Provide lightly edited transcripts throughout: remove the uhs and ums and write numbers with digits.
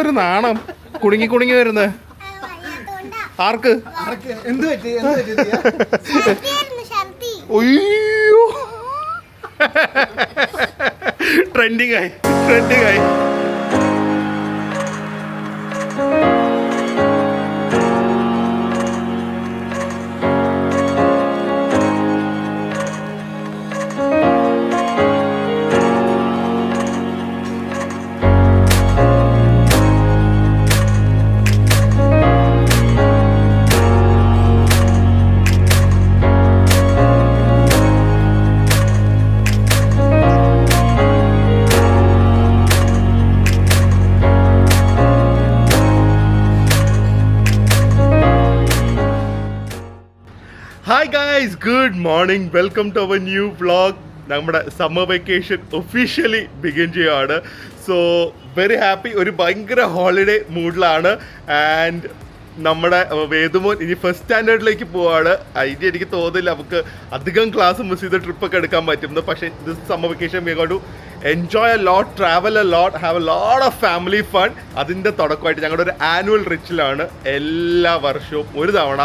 ഒരു നാണം കുടുങ്ങി കുടുങ്ങി വരുന്നത് ആർക്ക്? അയ്യോ ട്രെൻഡിങ് ആയി. Hi guys, good morning, welcome to our new vlog. നമ്മുടെ സമ്മർ വെക്കേഷൻ ഒഫീഷ്യലി ബിഗിൻ ചെയ്യുകയാണ്. സോ വെരി ഹാപ്പി, ഒരു ഭയങ്കര ഹോളിഡേ മൂഡിലാണ്. ആൻഡ് നമ്മുടെ വേദുമോൻ ഇനി ഫസ്റ്റ് സ്റ്റാൻഡേർഡിലേക്ക് പോവാണ്. അതിന് എനിക്ക് തോന്നുന്നില്ല നമുക്ക് അധികം ക്ലാസ് മിസ് ചെയ്ത് ട്രിപ്പൊക്കെ എടുക്കാൻ പറ്റുന്നു. പക്ഷേ this summer vacation we got to enjoy a lot, travel a lot, have a lot of family fun. അതിൻ്റെ തുടക്കമായിട്ട് ഞങ്ങളുടെ ഒരു ആനുവൽ റിച്ചിലാണ് എല്ലാ വർഷവും ഒരു തവണ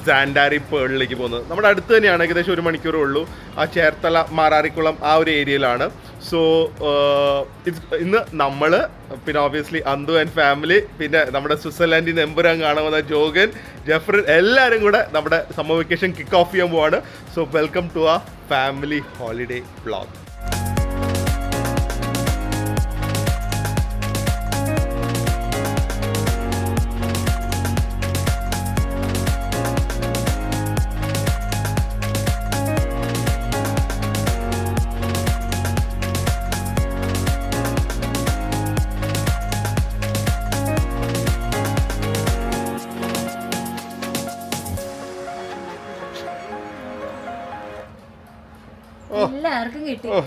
സാൻഡാരി പേളിലേക്ക് പോകുന്നത്. നമ്മുടെ അടുത്ത് തന്നെയാണ്, ഏകദേശം 1 മണിക്കൂറേ ഉള്ളൂ. ആ ചേർത്തല മാരാരിക്കുളം ആ ഒരു ഏരിയയിലാണ്. സോ ഇന്ന് നമ്മൾ പിന്നെ ഓബിയസ്ലി അന്തു ആൻഡ് ഫാമിലി, പിന്നെ നമ്മുടെ സ്വിറ്റ്സർലാൻഡിൽ നിന്ന് എമ്പുരാൻ കാണാവുന്ന ജോഗൻ, ജെഫ്രിൻ, എല്ലാവരും കൂടെ നമ്മുടെ സമ്മർ വെക്കേഷൻ കിക്ക് ഓഫ് ചെയ്യാൻ പോവാണ്. So welcome to a family holiday vlog.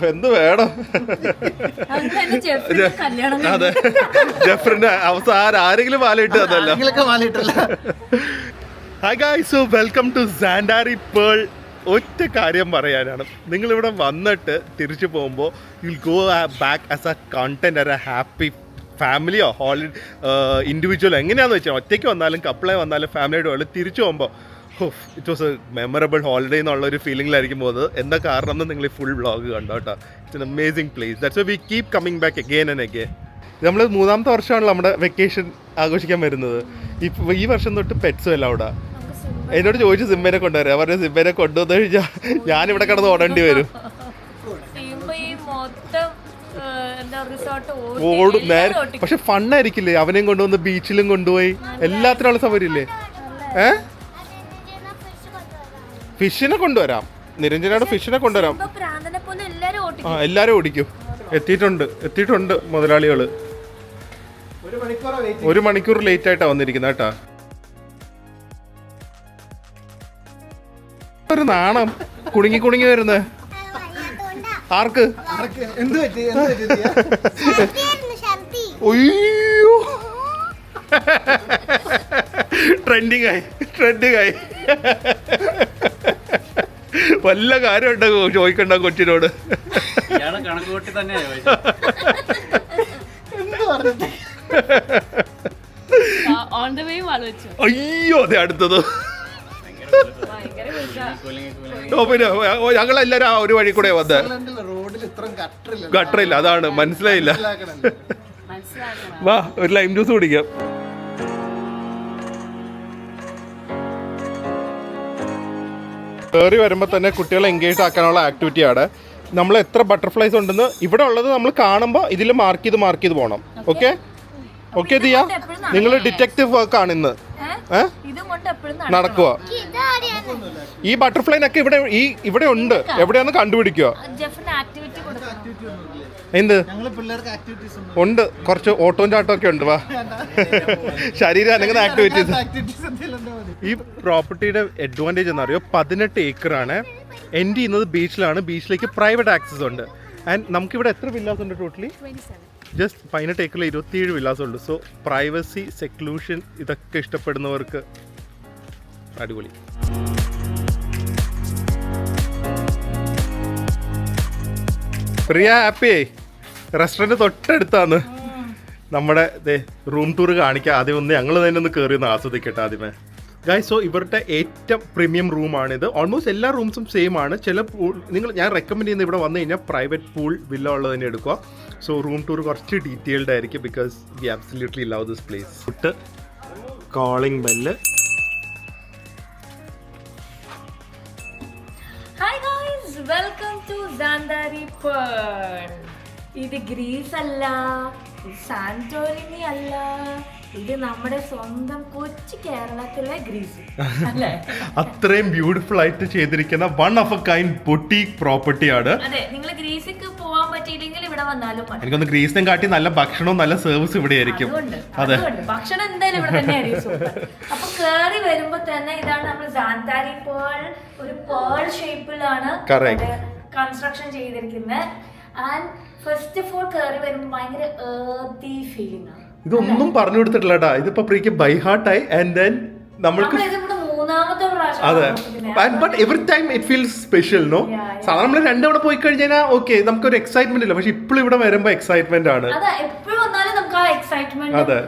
എന്ത് വേണം? അതെ, ജെഫ്രിന്റെ അവസാനം ആരെങ്കിലും മാലയിട്ട് തന്നല്ലോ. Hi guys, so welcome to Sandari Pearl. ഒറ്റ കാര്യം പറയാനാണ്, നിങ്ങളിവിടെ വന്നിട്ട് തിരിച്ചു പോകുമ്പോൾ you will go back as a content, a happy ഫാമിലിയോ ഹോളിഡേ ഇൻഡിവിജ്വലോ എങ്ങനെയാണെന്ന് വെച്ചാൽ, ഒറ്റയ്ക്ക് വന്നാലും കപ്പിളായി വന്നാലും ഫാമിലിയായിട്ട് വന്നാലും തിരിച്ചു പോകുമ്പോൾ it was A memorable holiday എന്നുള്ളൊരു ഫീലിംഗിലായിരിക്കും പോകുന്നത്. എന്താ കാരണം എന്ന് നിങ്ങൾ ഈ ഫുൾ വ്ളോഗ് കണ്ടോ കേട്ടോ. It's an amazing place. That's why we keep coming back again and again. നമ്മൾ 3ാമത്തെ വർഷമാണല്ലോ നമ്മുടെ വെക്കേഷൻ ആഘോഷിക്കാൻ വരുന്നത്. ഈ വർഷം തൊട്ട് പെറ്റ്സും എല്ലാം അവിടെ. എന്നോട് ചോദിച്ചു സിംബേനെ കൊണ്ടുവരാം, പറഞ്ഞ സിംബേനെ കൊണ്ടുവന്നു കഴിഞ്ഞാൽ ഞാനിവിടെ കിടന്ന് ഓടേണ്ടി വരും. ഓടും നേരെ. പക്ഷെ ഫണ്ണായിരിക്കില്ലേ, അവനെയും കൊണ്ടുവന്ന് ബീച്ചിലും കൊണ്ടുപോയി എല്ലാത്തിനുള്ള സൗകര്യമില്ലേ? ഫിഷിനെ കൊണ്ടുവരാം, നിരഞ്ജനോട് ഫിഷിനെ കൊണ്ടുവരാം. എല്ലാരും ഓടിക്കും. എത്തിയിട്ടുണ്ട് മുതലാളികള്. 1 മണിക്കൂർ ലേറ്റ് ആയിട്ടാ വന്നിരിക്കുന്നത് കേട്ടാ. ഒരു നാണം കുടുങ്ങി കുടുങ്ങി വരുന്നത് ആർക്ക്? അയ്യോ ട്രെൻഡിങ് ആയി. വല്ല കാര്യം ഉണ്ടോ ചോദിക്കണ്ട കൊച്ചിനോട്. അയ്യോ അതെ, അടുത്തത് പിന്നെ ഞങ്ങളെല്ലാരും ആ ഒരു വഴി കൂടെ വന്നത്. ഗട്ടറില്ല, അതാണ് മനസ്സിലായില്ല. വാ ഒരു ലൈം ജ്യൂസ് കുടിക്കാം. കയറി വരുമ്പോൾ തന്നെ കുട്ടികളെ എൻഗേജ് ആക്കാനുള്ള ആക്ടിവിറ്റിയാണ്. നമ്മൾ എത്ര ബട്ടർഫ്ലൈസ് ഉണ്ടെന്ന് ഇവിടെ ഉള്ളത് നമ്മൾ കാണുമ്പോൾ ഇതിൽ മാർക്ക് ചെയ്ത് പോകണം. ഓക്കെ ദിയ, നിങ്ങൾ ഡിറ്റക്റ്റീവ് വർക്കാണ് ഇന്ന് നടക്കുക. ഈ ബട്ടർഫ്ലൈനൊക്കെ ഇവിടെ ഉണ്ട്, എവിടെയാന്ന് കണ്ടുപിടിക്കുക. എന്ത് ഉണ്ട്, കുറച്ച് ഓട്ടവും ചാട്ടവും ഒക്കെ ഉണ്ട്. വാ, ശരീരം അനങ്ങുന്ന ആക്ടിവിറ്റീസ്. ഈ പ്രോപ്പർട്ടിയുടെ അഡ്വാൻറ്റേജ് എന്നറിയോ, 18 ഏക്കറാണ്. എൻഡ് ചെയ്യുന്നത് ബീച്ചിലാണ്. ബീച്ചിലേക്ക് പ്രൈവറ്റ് ആക്സസ് ഉണ്ട്. ആൻഡ് നമുക്കിവിടെ എത്ര വില്ലാസ് ഉണ്ട് ടോട്ടലി? ജസ്റ്റ് 18 ഏക്കറിൽ 27 വില്ലാസ് ഉണ്ട്. സോ പ്രൈവസി, സെക്ലൂഷൻ ഇതൊക്കെ ഇഷ്ടപ്പെടുന്നവർക്ക് അടിപൊളി. പ്രിയ ഹാപ്പിയായി. റെസ്റ്റോറൻറ്റ് തൊട്ടടുത്താണ്. നമ്മുടെ റൂം ടൂർ കാണിക്കാം. ആദ്യം ഒന്ന് ഞങ്ങൾ തന്നെ ഒന്ന് കയറി ഒന്ന് ആസ്വദിക്കട്ടെ ആദ്യമേ. ഗൈസ്, സോ ഇവരുടെ ഏറ്റവും പ്രീമിയം റൂമാണിത്. ഓൾമോസ്റ്റ് എല്ലാ റൂംസും സെയിം ആണ്. ചില പൂൾ ഞാൻ റെക്കമെൻഡ് ചെയ്യുന്നത് ഇവിടെ വന്നു കഴിഞ്ഞാൽ പ്രൈവറ്റ് പൂൾ വില്ല ഉള്ളത് തന്നെ എടുക്കുക. സോ റൂം ടൂർ കുറച്ച് ഡീറ്റെയിൽഡ് ആയിരിക്കും because we absolutely love this place. ഫുട്ട് calling bell. Hi guys, welcome to Santhari pearl. ഇത് ഗ്രീസ് അല്ല, സാന്റോറിനി അല്ല, ഇത് നമ്മുടെ സ്വന്തം കൊച്ചു കേരളത്തിലെ ഗ്രീസ് അല്ലേ? അത്രയും ബ്യൂട്ടിഫുൾ ആയിട്ട് ചെയ്തിരിക്കുന്ന one of A kind boutique പ്രോപ്പർട്ടിയാണ്. അതെ, നിങ്ങൾ ഗ്രീസിക്ക് പോവാൻ പറ്റിയില്ലെങ്കിൽ ഇവിടെ വന്നാലും എനിക്കൊന്ന് ഗ്രീസിനെ കാട്ടി നല്ല ഭക്ഷണവും നല്ല സർവീസ് ഇവിടെ ആയിരിക്കും. അതെ, ഭക്ഷണം എന്തായാലും ഇവിടെ തന്നെ ആയിരിക്കും. അപ്പൊ കേറി വരുമ്പോ തന്നെ ഇതാണ് നമ്മൾ സാന്താരി പേൾ. ഒരു പേൾ ഷേപ്പിലാണ് കൺസ്ട്രക്ഷൻ ചെയ്തിരിക്കുന്നത്. ആൻഡ് ഫസ്റ്റ് ഓഫ് ഓൾ കേറി വരുമ്പോ ഭയങ്കര ഏർത്തി ഫീലിംഗ് ആണ്. ഇതൊന്നും പറഞ്ഞു കൊടുത്തിട്ടില്ലട്ടാ, ഇതിപ്പോ പ്രീക്ക് ബൈ ഹാർട്ടായി. ആൻഡ് ദെൻ നമ്മൾക്ക് അതെ, but every time it feels special. No, സാധാരണ നമ്മൾ രണ്ടവിടെ പോയി കഴിഞ്ഞാൽ ഓക്കെ നമുക്കൊരു എക്സൈറ്റ്മെന്റ് ഇല്ല, പക്ഷെ ഇപ്പോഴും ഇവിടെ വരുമ്പോ എക്സൈറ്റ്മെന്റ് ആണ്. അതെ,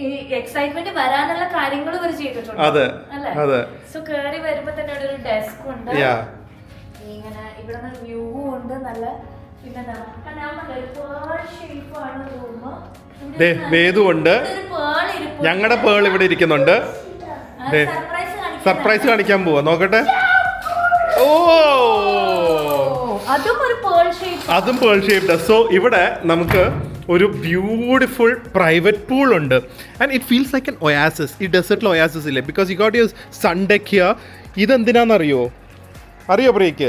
ഈ എക്സൈറ്റ്മെന്റ് വരാനുള്ള കാര്യങ്ങൾ ഇവർ ചെയ്തിട്ടുണ്ട്. അതെ അതെ. സോ കേറി വരുമ്പോ തന്നെ ഇവിടെ ഒരു ഡെസ്ക് ഉണ്ട്, ഇങ്ങനെ ഇവിടെ വ്യൂ ഉണ്ട് നല്ല. പിന്നെ വേദുണ്ട്, ഞങ്ങളുടെ പേൾ ഇവിടെ ഇരിക്കുന്നുണ്ട്. സർപ്രൈസ് കാണിക്കാൻ പോവാ, നോക്കട്ടെ. ഓ, അതും പേൾ ഷേപ്ഡ്. സോ ഇവിടെ നമുക്ക് ഒരു ബ്യൂട്ടിഫുൾ പ്രൈവറ്റ് പൂൾ ഉണ്ട്. And it feels like an oasis. ഈ ഡെസേർട്ടിൽ ഒയാസിസ് ഇല്ലേ, because you got your sun deck here. ഇതെന്തിനാണെന്നറിയോ? അറിയോ ബ്രേക്ക്?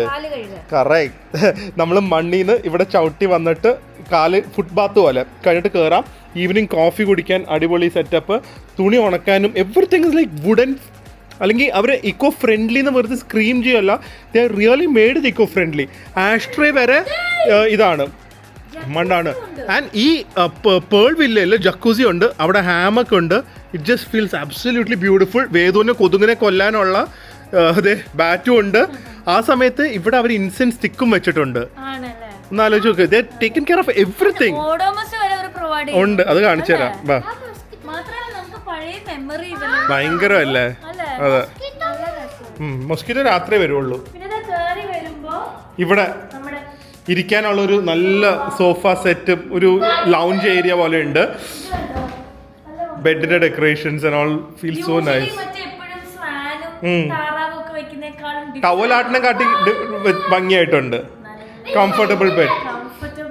കറക്റ്റ്. നമ്മൾ മണ്ണിൽ നിന്ന് ഇവിടെ ചവിട്ടി വന്നിട്ട് കാല് ഫുട് ബാത്ത് പോലെ കഴിഞ്ഞിട്ട് കയറാം. ഈവനിങ് കോഫി കുടിക്കാൻ അടിപൊളി സെറ്റപ്പ്. തുണി ഉണക്കാനും എവറിത്തിങ് ഇസ് ലൈക്ക് വുഡൻ. അല്ലെങ്കിൽ അവർ ഇക്കോ ഫ്രണ്ട്ലി എന്ന് വെറുതെ സ്ക്രീം ചെയ്യല്ല, they are really made it eco friendly. Ashtray വരെ ഇതാണ്, മണ്ണാണ്. ആൻഡ് ഈ പേൾ വില്ലയിൽ ജക്കൂസി ഉണ്ട്, അവിടെ ഹാമക്ക് ഉണ്ട്. It just feels absolutely beautiful. വേദുവിനെ കൊതുകിനെ കൊല്ലാനുള്ള അതെ ബാറ്റും ഉണ്ട്. ആ സമയത്ത് ഇവിടെ അവർ ഇൻസെൻസ് സ്റ്റിക്കും വെച്ചിട്ടുണ്ട്. ഒന്ന് ആലോചിച്ച് നോക്ക്, ദേ ടേക്കൻ കെയർ ഓഫ് എവറിത്തിങ് ഉണ്ട്. അത് കാണിച്ചു തരാം. ഭയങ്കരല്ലേ? അതെ, മൊസ്കിറ്റോ രാത്രി വരുള്ളൂ. ഇവിടെ ഇരിക്കാനുള്ള ഒരു നല്ല സോഫ സെറ്റും ഒരു ലൗഞ്ച് ഏരിയ പോലെ ഉണ്ട്. ബെഡിന്റെ decorations and all feel so nice. ടവലാട്ടിനെ കാട്ടി ഭംഗിയായിട്ടുണ്ട്. Comfortable bed.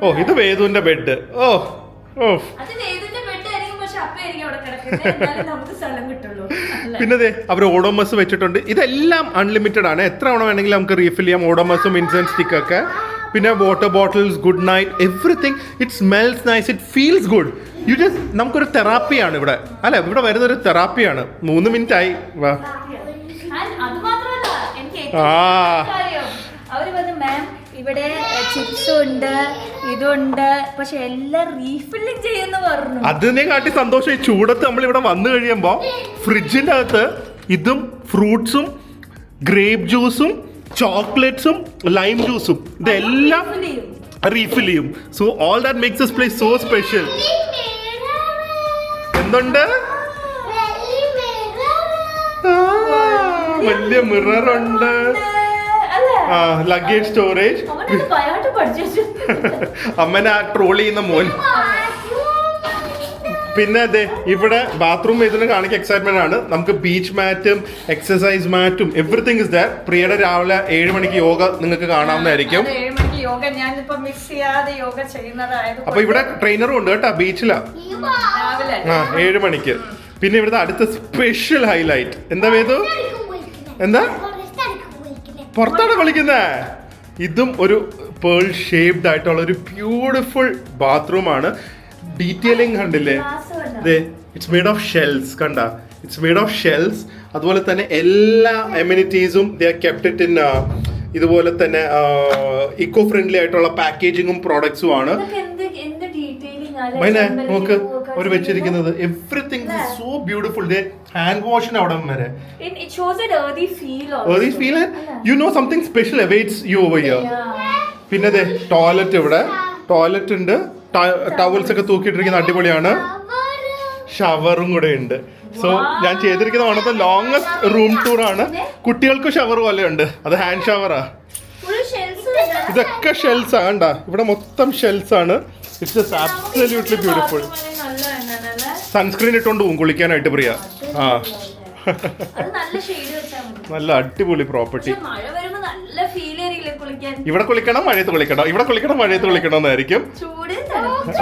ഓ, ഇത് വേദുവിന്റെ ബെഡ്. ഓ ഓ, പിന്നെ അവർ ഓഡോമസ് വെച്ചിട്ടുണ്ട്. ഇതെല്ലാം അൺലിമിറ്റഡ് ആണ്, എത്ര തവണ വേണമെങ്കിലും നമുക്ക് റീഫിൽ ചെയ്യാം. ഓഡോമസും ഇൻസെൻസ് സ്റ്റിക്ക് ഒക്കെ, പിന്നെ water bottles, good night, everything. It smells nice, it feels good. You just നമുക്കൊരു തെറാപ്പിയാണ് ഇവിടെ, അല്ലെ? ഇവിടെ വരുന്നൊരു തെറാപ്പിയാണ്. 3 മിനിറ്റ് ആയി. വാ. ഇവിടെ ചിപ്സ് ഉണ്ട്, ഇതുണ്ട്, പക്ഷെ എല്ലാം റീഫില്ലിംഗ് ചെയ്യുന്ന പറഞ്ഞു. അതിനെ കാട്ടി സന്തോഷം ഈ ചൂടത്ത് നമ്മൾ ഇവിടെ വന്നു കഴിയുമ്പോ ഫ്രിഡ്ജിന്റെ അകത്ത് ഇതും ഫ്രൂട്ട്സും ഗ്രേപ്പ് ജ്യൂസും ചോക്ലേറ്റ്സും ലൈം ജ്യൂസും ഇതെല്ലാം റീഫിൽ ചെയ്യും. So all that makes this place so special. എന്തുണ്ട്? വലിയ മിറർ ഉണ്ട്, ലഗേജ് സ്റ്റോറേജ്. അമ്മനെ ട്രോൾ ചെയ്യുന്ന മോൻ. പിന്നെ അതെ, ഇവിടെ ബാത്റൂം ഇതിന് കാണിക്കാൻ എക്സൈറ്റ്മെന്റ് ആണ്. നമുക്ക് ബീച്ച് മാറ്റും എക്സസൈസ് മാറ്റും എവറിത്തിങ് ഇസ് ദർ. പ്രിയയുടെ രാവിലെ 7 മണിക്ക് യോഗ നിങ്ങൾക്ക് കാണാവുന്നതായിരിക്കും. അപ്പൊ ഇവിടെ ട്രെയിനറും ഉണ്ട് കേട്ടോ, ബീച്ചിലാ. 7 മണിക്ക്. പിന്നെ ഇവിടുത്തെ അടുത്ത സ്പെഷ്യൽ ഹൈലൈറ്റ് എന്താ വേദു? എന്താ പുറത്താണ് കളിക്കുന്നേ? ഇതും ഒരു പേൾ ഷേപ്ഡ് ആയിട്ടുള്ള ഒരു ബ്യൂട്ടിഫുൾ ബാത്റൂം ആണ്. ഡീറ്റെയിലിംഗ് കണ്ടില്ലേ? It's made of shells. കണ്ട, ഇറ്റ്സ് മെയ്ഡ് ഓഫ് ഷെൽസ്. അതുപോലെ തന്നെ എല്ലാ എമ്യൂണിറ്റീസും they are kept it in ഇതുപോലെ തന്നെ ഇക്കോ ഫ്രണ്ട്ലി ആയിട്ടുള്ള പാക്കേജിങ്ങും പ്രോഡക്ട്സും ആണ്. നോക്ക് അവർ വെച്ചിരിക്കുന്നത് എവറിത്തിങ് സോ ബ്യൂട്ടിഫുൾ. ഹാൻഡ് വാഷിന് അവിടെ വരെ you know something special awaits you over here. പിന്നെ ടോയ്ലറ്റ്, ഇവിടെ ടോയ്ലറ്റ് ഉണ്ട്, ടവൽസ് ഒക്കെ തൂക്കിയിട്ടിരിക്കുന്ന അടിപൊളിയാണ്. ഷവറും കൂടെ ഉണ്ട്. സോ ഞാൻ ചെയ്തിരിക്കുന്ന one of the longest room tour ആണ്. കുട്ടികൾക്ക് ഷവർ പോലെ ഉണ്ട്. അത് ഹാൻഡ് ഷവറാ. ഇതൊക്കെ ഷെൽസ് ആണ്. ഇവിടെ മൊത്തം ഷെൽസ് ആണ്. It's absolutely beautiful. സൺസ്ക്രീൻ ഇട്ടുകൊണ്ട് പോകും കുളിക്കാനായിട്ട് പ്രിയ. ആ നല്ല അടിപൊളി പ്രോപ്പർട്ടി. ഇവിടെ കുളിക്കണം മഴയത്ത് കുളിക്കണം, ഇവിടെ കുളിക്കണം മഴയത്ത് കുളിക്കണം എന്നായിരിക്കും.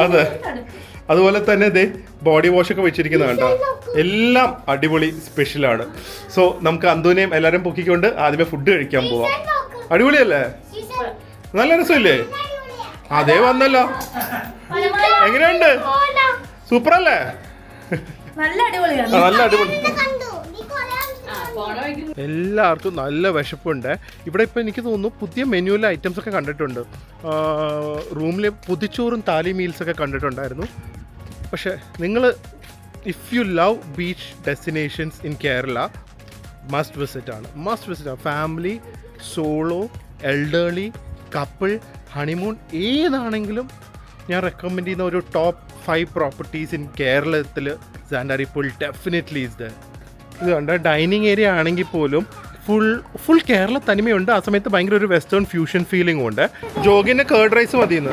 അതെ. അതുപോലെ തന്നെ ഇതേ ബോഡി വാഷ് ഒക്കെ വെച്ചിരിക്കുന്നത് കണ്ടോ. എല്ലാം അടിപൊളി സ്പെഷ്യലാണ്. സോ നമുക്ക് അന്തുവിനെയും എല്ലാവരും പൊക്കിക്കൊണ്ട് ആദ്യമേ ഫുഡ് കഴിക്കാൻ പോവാം. അടിപൊളിയല്ലേ? നല്ല രസമില്ലേ? അതേ വന്നല്ലോ. എങ്ങനെയുണ്ട്? സൂപ്പർ അല്ലേ? നല്ല അടിപൊളി. എല്ലാവർക്കും നല്ല വിശപ്പുണ്ട്. ഇവിടെ ഇപ്പം എനിക്ക് തോന്നുന്നു പുതിയ മെനുവിലെ ഐറ്റംസ് ഒക്കെ കണ്ടിട്ടുണ്ട്. റൂമിലെ പൊതിച്ചോറും താലി മീൽസ് ഒക്കെ കണ്ടിട്ടുണ്ടായിരുന്നു. പക്ഷേ നിങ്ങൾ if you love beach destinations in Kerala must visit ആണ്. Family, solo, elderly, couple, honeymoon ഏതാണെങ്കിലും ഞാൻ റെക്കമെൻഡ് ചെയ്യുന്ന ഒരു ടോപ്പ് 5 പ്രോപ്പർട്ടീസ് ഇൻ കേരളത്തിൽ സാൻഡാരി പൂൾ ഡെഫിനറ്റ്ലി ഈസ് ദ. ഇത് കണ്ട ഡൈനിങ് ഏരിയ ആണെങ്കിൽ പോലും ഫുൾ കേരള തനിമയുണ്ട്. ആ സമയത്ത് ഭയങ്കര ഒരു വെസ്റ്റേൺ ഫ്യൂഷൻ ഫീലിംഗും ഉണ്ട്. ജോഗിന് കേർഡ് റൈസ് മതിയെന്ന്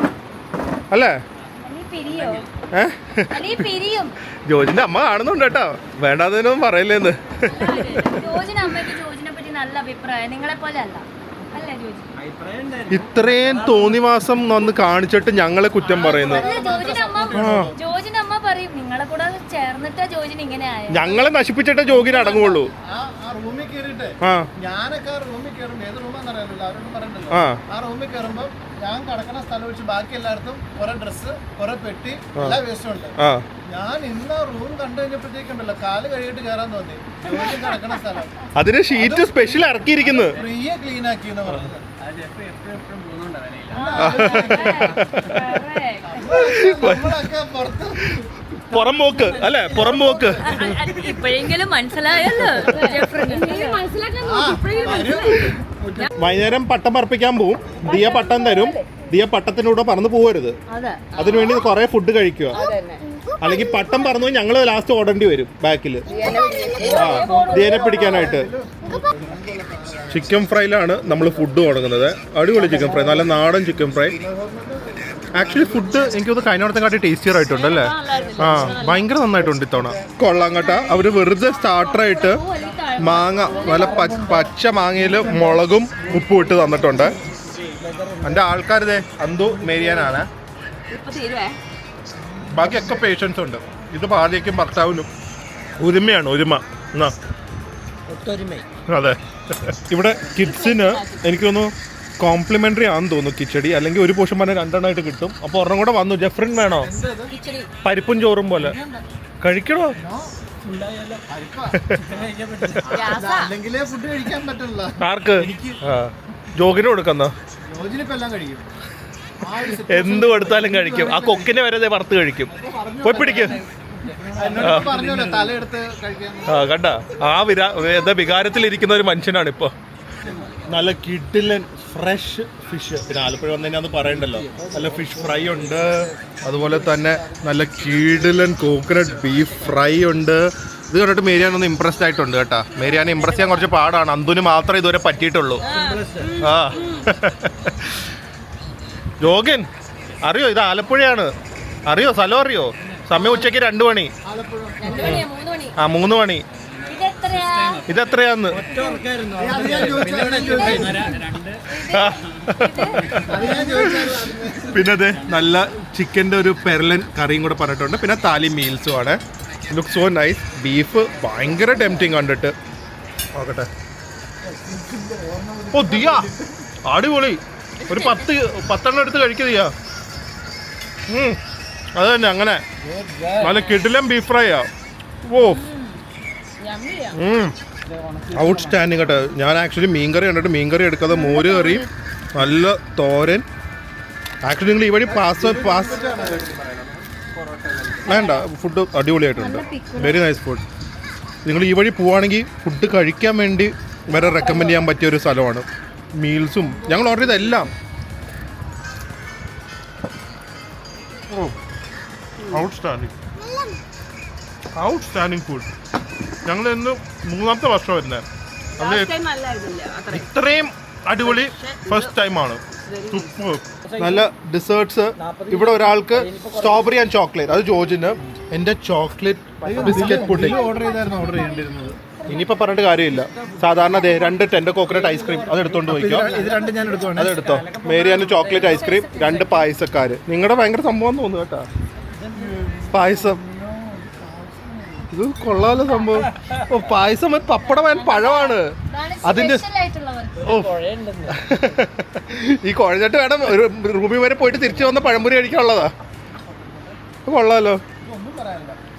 അല്ലേ? ജോജിന്റെ അമ്മ കാണുന്നുണ്ട് കേട്ടോ. വേണ്ടാതൊന്നും പറയല്ലേന്ന്. ഇത്രയും തോന്നിവാസം വന്ന് കാണിച്ചിട്ട് ഞങ്ങളെ കുറ്റം പറയുന്നത്. ഞങ്ങളെ നശിപ്പിച്ചിട്ടേ ജോഗിന് അടങ്ങുള്ളൂ. ഞാനൊക്കെ റൂമിൽ കയറുമ്പോ ഏത് റൂമാന്നറിയാലോ, ആരോടും പറയണ്ടല്ലോ. ആ റൂമിൽ കയറുമ്പോ ഞാൻ കിടക്കണ സ്ഥലം വെച്ച് ബാക്കി എല്ലായിടത്തും കുറെ ഡ്രസ്സ്, കുറെ പെട്ടി, എല്ലാ വേസ്റ്റും ഉണ്ട്. ഞാൻ ഇന്ന് റൂം കണ്ടു കഴിഞ്ഞപ്പോഴത്തേക്കുണ്ടല്ലോ കാല് കഴിയിട്ട് കയറാൻ തോന്നി. കിടക്കണ സ്ഥലം അതിന് ഷീറ്റ് സ്പെഷ്യൽ ഇറക്കിയിരിക്കുന്നു. ഫ്രീയെ ക്ലീൻ ആക്കി എന്ന് പറഞ്ഞത്. നമ്മളൊക്കെ പുറത്ത് പുറംപോക്ക് അല്ലേ? പുറംപോക്ക് ഇപ്പോഴെങ്കിലും മനസ്സിലായല്ലോ. വൈകുന്നേരം പട്ടം പറപ്പിക്കാൻ പോവും. ദിയ പട്ടം തരും. ദിയ പട്ടത്തിനൂടെ പറന്ന് പോകരുത്. അതിനുവേണ്ടി കുറെ ഫുഡ് കഴിക്കുക. അല്ലെങ്കിൽ പട്ടം പറന്നു ഞങ്ങൾ ലാസ്റ്റ് ഓടേണ്ടി വരും ബാക്കിൽ. ദിയനെ പിടിക്കാനായിട്ട്. ചിക്കൻ ഫ്രൈയിലാണ് നമ്മൾ ഫുഡ് തുടങ്ങുന്നത്. അടിപൊളി ചിക്കൻ ഫ്രൈ, നല്ല നാടൻ ചിക്കൻ ഫ്രൈ. ആക്ച്വലി ഫുഡ് എനിക്കൊന്ന് കഴിഞ്ഞോടത്തെക്കാട്ടി ടേസ്റ്റിയർ ആയിട്ടുണ്ട് അല്ലേ? ഭയങ്കര നന്നായിട്ടുണ്ട് ഇത്തവണ. കൊള്ളാം കേട്ടാ. അവർ വെറുതെ സ്റ്റാർട്ടറായിട്ട് മാങ്ങ, നല്ല പച്ച മാങ്ങയിൽ മുളകും ഉപ്പും ഇട്ട് തന്നിട്ടുണ്ട്. എൻ്റെ ആൾക്കാരിതേ അന്തു മേരിയാനാണ്. ബാക്കിയൊക്കെ പേഷ്യൻസ് ഉണ്ട്. ഇത് ഭാര്യയ്ക്കും ഭർത്താവിനും ഒരുമയാണ്. ഒരുമ. അതെ. ഇവിടെ കിഡ്സിന് എനിക്ക് തോന്നുന്നു കോംപ്ലിമെന്ററി ആണെന്ന് തോന്നുന്നു കിച്ചടി. അല്ലെങ്കിൽ ഒരു പോഷൻ പറഞ്ഞാൽ 2 എണ്ണമായിട്ട് കിട്ടും. അപ്പോൾ ഒരെണ്ണം കൂടെ വന്നു. ജെഫ്രിൻ വേണോ? പരിപ്പും ചോറും പോലെ കഴിക്കണോ? ആർക്ക്? ജോഗിന് കൊടുക്കുന്ന എന്ത് കൊടുത്താലും കഴിക്കും. ആ കൊക്കിനെ വരെ വറുത്ത് കഴിക്കും. പോയി പിടിക്കും. കണ്ട ആ വികാരത്തിലിരിക്കുന്ന ഒരു മനുഷ്യനാണ് ഇപ്പൊ. നല്ല കിഡിലൻ ഫ്രഷ് ഫിഷ്. പിന്നെ ആലപ്പുഴ വന്നു കഴിഞ്ഞാൽ അത് പറയണ്ടല്ലോ. നല്ല ഫിഷ് ഫ്രൈ ഉണ്ട്. അതുപോലെ തന്നെ നല്ല കിഡിലൻ കോക്കനട്ട് ബീഫ് ഫ്രൈ ഉണ്ട്. ഇത് കണ്ടിട്ട് മേരിയാനൊന്ന് ഇമ്പ്രസ്ഡ് ആയിട്ടുണ്ട് കേട്ടാ. മേരിയാനെ ഇമ്പ്രസ് ചെയ്യാൻ കുറച്ച് പാടാണ്. അന്തുന് മാത്രമേ ഇതുവരെ പറ്റിയിട്ടുള്ളൂ. ആ ജോഗിൻ അറിയോ? ഇത് ആലപ്പുഴയാണ്. അറിയോ? സ്ഥലം അറിയോ? സമയം ഉച്ചയ്ക്ക് 2 മണി. 3 മണി. ഇതെത്രയാന്ന്? പിന്നെ അതെ നല്ല ചിക്കൻ്റെ ഒരു പെരലൻ കറിയും കൂടെ പറഞ്ഞിട്ടുണ്ട്. പിന്നെ താലി മീൽസും ആണ്. Look so nice. ബീഫ് ഭയങ്കര ടെംപ്റ്റിങ് കണ്ടിട്ട്. നോക്കട്ടെ. ഓ ദിയ അടിപൊളി. ഒരു 10 എടുത്ത് കഴിക്കുക. അത് തന്നെ അങ്ങനെ നല്ല കിടിലൻ ബീഫ് ഫ്രൈയാ. ഓ ഔട്ട്സ്റ്റാൻഡിങ് കേട്ടോ. ഞാൻ ആക്ച്വലി മീൻകറി കണ്ടിട്ട് മീൻകറി എടുക്കാതെ മോര് കറി, നല്ല തോരൻ. ആക്ച്വലി നിങ്ങൾ ഈ വഴി പാസ് വേണ്ട, ഫുഡ് അടിപൊളിയായിട്ടുണ്ട്. Very nice food. നിങ്ങൾ ഈ വഴി പോവുകയാണെങ്കിൽ ഫുഡ് കഴിക്കാൻ വേണ്ടി വരെ റെക്കമെൻഡ് ചെയ്യാൻ പറ്റിയ ഒരു സ്ഥലമാണ്. മീൽസും ഞങ്ങൾ ഓർഡർ ചെയ്തെല്ലാം. ഓ ഔട്ട്സ്റ്റാൻഡിങ് ഫുഡ്. ഞങ്ങൾ ഇന്ന് 3ാമത്തെ വർഷം വരുന്നത്. അത് ഇത്രയും അടിപൊളി ഫസ്റ്റ് ടൈമാണ്. സൂപ്പർ. നല്ല ഡിസേർട്ട്സ്. ഇവിടെ ഒരാൾക്ക് സ്ട്രോബെറി ആൻഡ് ചോക്ലേറ്റ്, അത് ജോർജിന്. എൻ്റെ ചോക്ലേറ്റ് ബിസ്ക്കറ്റ് പുഡിംഗ് ഓർഡർ ചെയ്യേണ്ടിരുന്നത്. ഇനിയിപ്പോൾ പറഞ്ഞിട്ട് കാര്യമില്ല. സാധാരണ 2 ടെൻഡർ കോക്കനട്ട് ഐസ്ക്രീം അത് എടുത്തോണ്ട് പോയിക്കോ. ഇത് രണ്ടും ഞാൻ എടുക്കുവാണ്. അതെടുത്തോ. മേരിയാന് ചോക്ലേറ്റ് ഐസ്ക്രീം, 2 പായസക്കാര്. നിങ്ങളുടെ ഭയങ്കര സംഭവം തോന്നുന്നു കേട്ടാ. പായസം ഇത് കൊള്ളാലോ സംഭവം. ഓ പായസം പപ്പടം പഴമാണ് അതിന്റെ. ഓ ഈ കുഴഞ്ഞിട്ട് വേണം ഒരു റൂമിൽ വരെ പോയിട്ട് തിരിച്ചു വന്ന പഴംപൊരി കഴിക്കാനുള്ളതാ. കൊള്ളാലോ.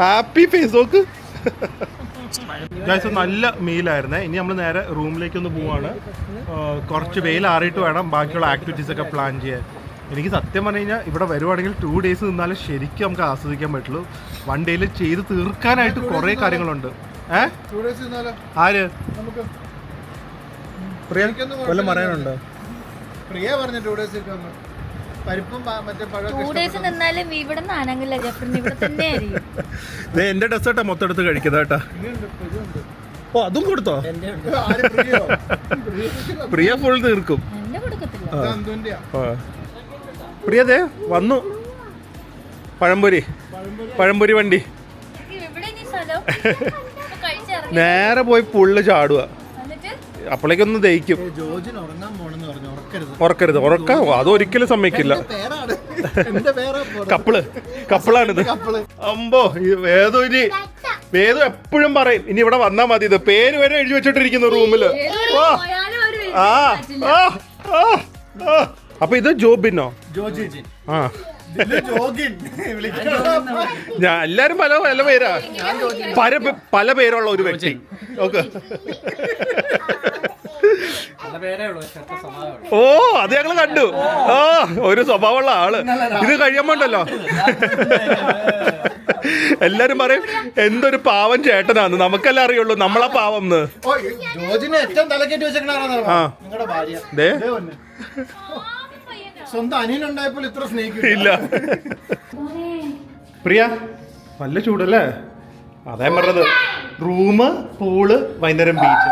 ഹാപ്പി ഫേസ് നോക്ക്. ഗൈസ് നല്ല മീലായിരുന്നേ. ഇനി നമ്മൾ നേരെ റൂമിലേക്കൊന്ന് പോവാണ്. കുറച്ച് വെയിൽ ആറിയിട്ട് വേണം ബാക്കിയുള്ള ആക്ടിവിറ്റീസ് ഒക്കെ പ്ലാൻ ചെയ്യാൻ. എനിക്ക് സത്യം പറഞ്ഞു കഴിഞ്ഞാൽ ഇവിടെ വരുവാണെങ്കിൽ 2 ഡേയ്സ് നിന്നാലും ശരിക്കും നമുക്ക് ആസ്വദിക്കാൻ പറ്റുള്ളൂ. 1 ഡേയിൽ ചെയ്ത് തീർക്കാനായിട്ട് കുറേ കാര്യങ്ങളുണ്ട്. ആര് പ്രിയ വല്ലതും പറയാനുണ്ടോ? പ്രിയ പറഞ്ഞു 2 ഡേയ്സ് പരിപ്പും മറ്റേ പഴം. 2 ഡേയ്സ് നിന്നാലും ഇവിടെ നിന്ന് ആണെങ്കിലേ ജഫറിന് ഇവിടെ തന്നെ ആയിരിക്കും. എന്റെ ഡെസേർട്ടാ മൊത്തം എടുത്ത് കഴിക്കുന്നത് കേട്ടാ. ഓ അതും കൊടുത്തോ? പ്രിയ ഫുൾ തീർക്കും. എന്നെ കൊടുക്കത്തില്ല. പ്രിയതേ വന്നു പഴംപൊരി വണ്ടി. നേരെ പോയി പുള്ള് ചാടുക. അപ്പോഴേക്കൊന്ന് ദഹിക്കും. ഉറക്കരുത്. അതൊരിക്കലും സമ്മതിക്കില്ല. കപ്പിളാണിത്. അമ്പോ വേദു എപ്പോഴും പറയും ഇനി ഇവിടെ വന്നാ മതി. ഇത് പേര് വരെ എഴുതി വെച്ചിട്ടിരിക്കുന്നു റൂമില്. അപ്പൊ ഇത് ജോബിനോ? ആ ഞാൻ എല്ലാരും പല പേരാ. പല പേരുള്ള ഒരു വ്യക്തി. ഓക്കെ. ഓ അത് ഞങ്ങള് കണ്ടു. ആ ഒരു സ്വഭാവമുള്ള ആള്. ഇത് കഴിയുമ്പോണ്ടല്ലോ എല്ലാരും പറയും എന്തൊരു പാവം ചേട്ടനാന്ന്. നമുക്കെല്ലാം അറിയുള്ളൂ നമ്മളാ പാവം. സ്വന്തം അനിയനുണ്ടായപ്പോൾ ഇത്ര ഇല്ല. പ്രിയ നല്ല ചൂടല്ലേ? അതേ പറഞ്ഞത്. റൂമ്, പൂള്, വൈകുന്നേരം ബീച്ച്.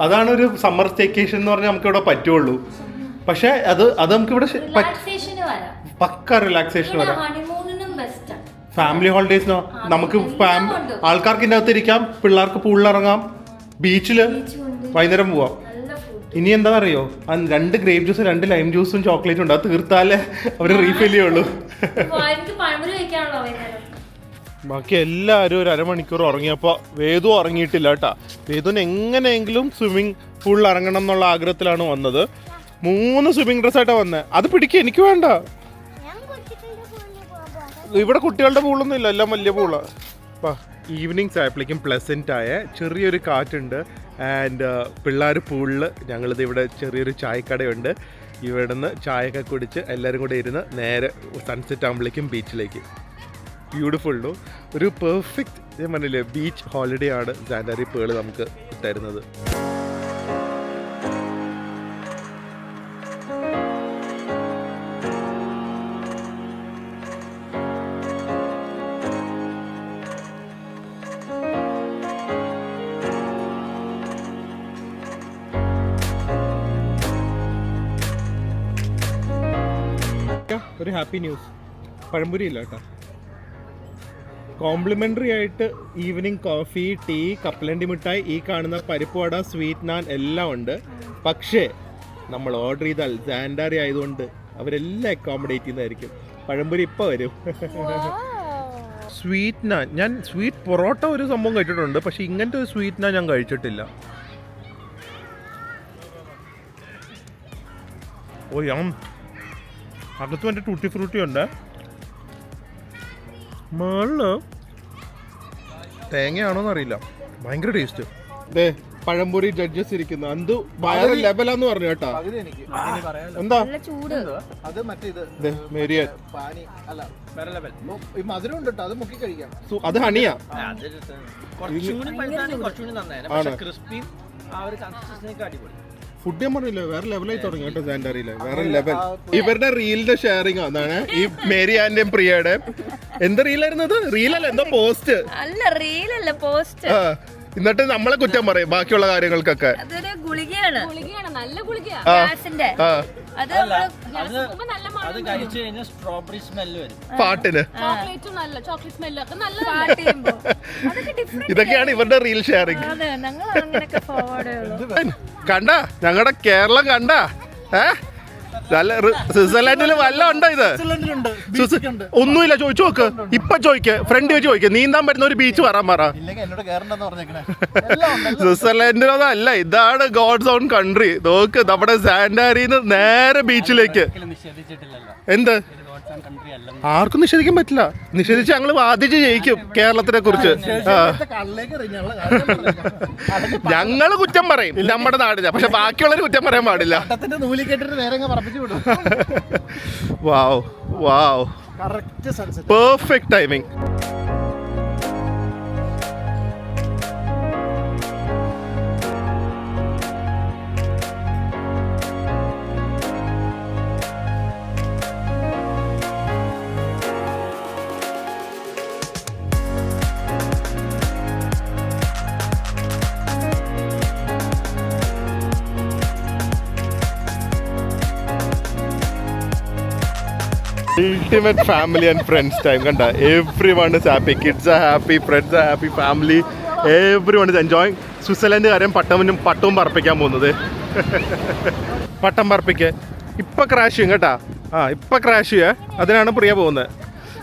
അതാണ് ഒരു സമ്മർ സ്റ്റേക്കേഷൻ എന്ന് പറഞ്ഞാൽ നമുക്ക് ഇവിടെ പറ്റുള്ളൂ. പക്ഷെ അത് നമുക്കിവിടെ പക്ക റിലാക്സേഷൻ വരാം. ഫാമിലി ഹോളിഡേസിനോ നമുക്ക് ആൾക്കാർക്ക് ഇതിനകത്ത് ഇരിക്കാം, പിള്ളേർക്ക് പൂളിലിറങ്ങാം, ബീച്ചില് വൈകുന്നേരം പോവാം. ഇനി എന്താ അറിയോ, 2 ഗ്രേപ്പ് ജ്യൂസ് 2 ലൈം ജ്യൂസും ചോക്ലേറ്റും ഉണ്ട്. അത് തീർത്താലേ അവര് റീഫിൽ ചെയ്യുള്ളൂ. ബാക്കി എല്ലാവരും ഒരു അരമണിക്കൂർ ഉറങ്ങിയപ്പോൾ വേദു ഉറങ്ങിയിട്ടില്ല കേട്ടാ. വേദുവിന് എങ്ങനെയെങ്കിലും സ്വിമ്മിങ് പൂളിൽ ഇറങ്ങണം എന്നുള്ള ആഗ്രഹത്തിലാണ് വന്നത്. 3 സ്വിമ്മിങ് ഡ്രസ്സായിട്ടാണ് വന്നത്. അത് പിടിക്കുക, എനിക്ക് വേണ്ട. ഇവിടെ കുട്ടികളുടെ പൂളൊന്നും ഇല്ല, എല്ലാം വലിയ പൂളാണ്. ഈവനിങ്സ് ആയപ്പോഴേക്കും പ്ലസൻ്റ് ആയ ചെറിയൊരു കാറ്റുണ്ട്. ആൻഡ് പിള്ളേർ പൂളിൽ ഞങ്ങളിത് ഇവിടെ ചെറിയൊരു ചായക്കടയുണ്ട്. ഇവിടെ നിന്ന് ചായയൊക്കെ കുടിച്ച് എല്ലാവരും കൂടെ ഇരുന്ന് നേരെ സൺസെറ്റ് ആകുമ്പോഴേക്കും ബീച്ചിലേക്ക്. ബ്യൂട്ടിഫുള്ളൂ. ഒരു പെർഫെക്റ്റ് ഞാൻ പറഞ്ഞില്ലേ ബീച്ച് ഹോളിഡേ ആണ് സാന്റാരി പേൾ നമുക്ക് തരുന്നത്. ഒരു ഹാപ്പി ന്യൂസ്, പഴംപൊരി ഇല്ല കേട്ടോ. കോംപ്ലിമെൻ്ററി ആയിട്ട് ഈവനിങ് കോഫി, ടീ, കപ്പലണ്ടി മിഠായി, ഈ കാണുന്ന പരിപ്പ് വട, സ്വീറ്റ് നാൻ എല്ലാം ഉണ്ട്. പക്ഷേ നമ്മൾ ഓർഡർ ചെയ്താൽ സാന്റാരി ആയതുകൊണ്ട് അവരെല്ലാം അക്കോമഡേറ്റ് ചെയ്യുന്നതായിരിക്കും. പഴംപൊരി ഇപ്പോൾ വരും. സ്വീറ്റ് നാൻ, ഞാൻ സ്വീറ്റ് പൊറോട്ട ഒരു സംഭവം കഴിച്ചിട്ടുണ്ട്, പക്ഷെ ഇങ്ങനത്തെ ഒരു സ്വീറ്റ് നാൻ ഞാൻ കഴിച്ചിട്ടില്ല. ഓ അകത്ത് മറ്റേ ടൂട്ടി ഫ്രൂട്ടി ഉണ്ട്. മേളില് തേങ്ങയാണോന്ന് അറിയില്ല, ഭയങ്കര ടേസ്റ്റ്. ദേ പഴംപൊരി ജഡ്ജസ് ഇരിക്കുന്നു. അന്തു വേറെ ലെവലാന്ന് പറഞ്ഞു കേട്ടാ. എന്താ മേരിയൻ അത് ഹണിയാ. ഫുഡ് ഞാൻ പറഞ്ഞില്ല വേറെ ലെവലായി തുടങ്ങി കേട്ടോ സാന്റാറിയില് വേറെ ലെവൽ. ഇവരുടെ റീലിന്റെ ഷെയറിങ് അതാണ് ഈ മേരി ആന്റെയും പ്രിയയുടെ. എന്ത് റീലായിരുന്നു അത്? റീലല്ല എന്തോ പോസ്റ്റ് അല്ല റീലല്ല പോസ്റ്റ്. എന്നിട്ട് നമ്മളെ കുറ്റം പറയും ബാക്കിയുള്ള കാര്യങ്ങൾക്കൊക്കെ. അതൊരു ഗുളികയാണ്, നല്ല ഗുളികയാ. ഗ്യാസിന്റെ. അത് അത് കഴിച്ചു കഴിഞ്ഞാൽ സ്ട്രോബെറി സ്മെല്ല് വരും പാട്ടിന്. ചോക്ലേറ്റും നല്ല ചോക്ലേറ്റ് സ്മെല്ലൊക്കെ നല്ല പാട്ട് ചെയ്യുമ്പോ അതൊക്കെ ഡിഫറെന്റ്. ഇതൊക്കെയാണ് ഇവരുടെ റീൽ ഷെയറിങ്. അതെ ഞങ്ങൾ അങ്ങനെയൊക്കെ ഫോർവേഡ് ഉള്ളൂ. കണ്ട ഞങ്ങളുടെ കേരളം കണ്ട നല്ല സ്വിറ്റ്സർലാൻഡിൽ വല്ല ഉണ്ടോ ഇത്? ഒന്നുമില്ല. ചോദിച്ചു നോക്ക്, ഇപ്പൊ ചോദിക്ക്, ഫ്രണ്ട് വെച്ച് ചോദിക്ക്, നീന്താൻ പറ്റുന്ന ഒരു ബീച്ച് പറയാൻ പറ. സ്വിറ്റ്സർലാൻഡിലൊന്നല്ല, ഇതാണ് ഗോഡ്സ് ഓൺ കൺട്രി. നോക്ക് നമ്മുടെ സാന്റാരിന്ന് നേരെ ബീച്ചിലേക്ക്. എന്ത് ആർക്കും നിഷേധിക്കാൻ പറ്റില്ല. നിഷേധിച്ച് ഞങ്ങൾ വാദിച്ച് ജയിക്കും കേരളത്തിനെ കുറിച്ച്. ഞങ്ങള് കുറ്റം പറയും നമ്മുടെ നാടിനെ, പക്ഷെ ബാക്കിയുള്ളവർ കുറ്റം പറയാൻ പാടില്ല. Wow wow, perfect timing. Ultimate family and friends time. Kanda, everyone is happy. Kids are happy, friends are happy, family. Everyone is enjoying. Switzerland കാര്യം പട്ടവും പറപ്പിക്കാൻ പോകുന്നത്. പട്ടം പറപ്പിക്ക് ഇപ്പം ക്രാഷ് ചെയ്യും കേട്ടാ. ഇപ്പം ക്രാഷ് ചെയ്യേ, അതിനാണ് പ്രിയ പോകുന്നത്.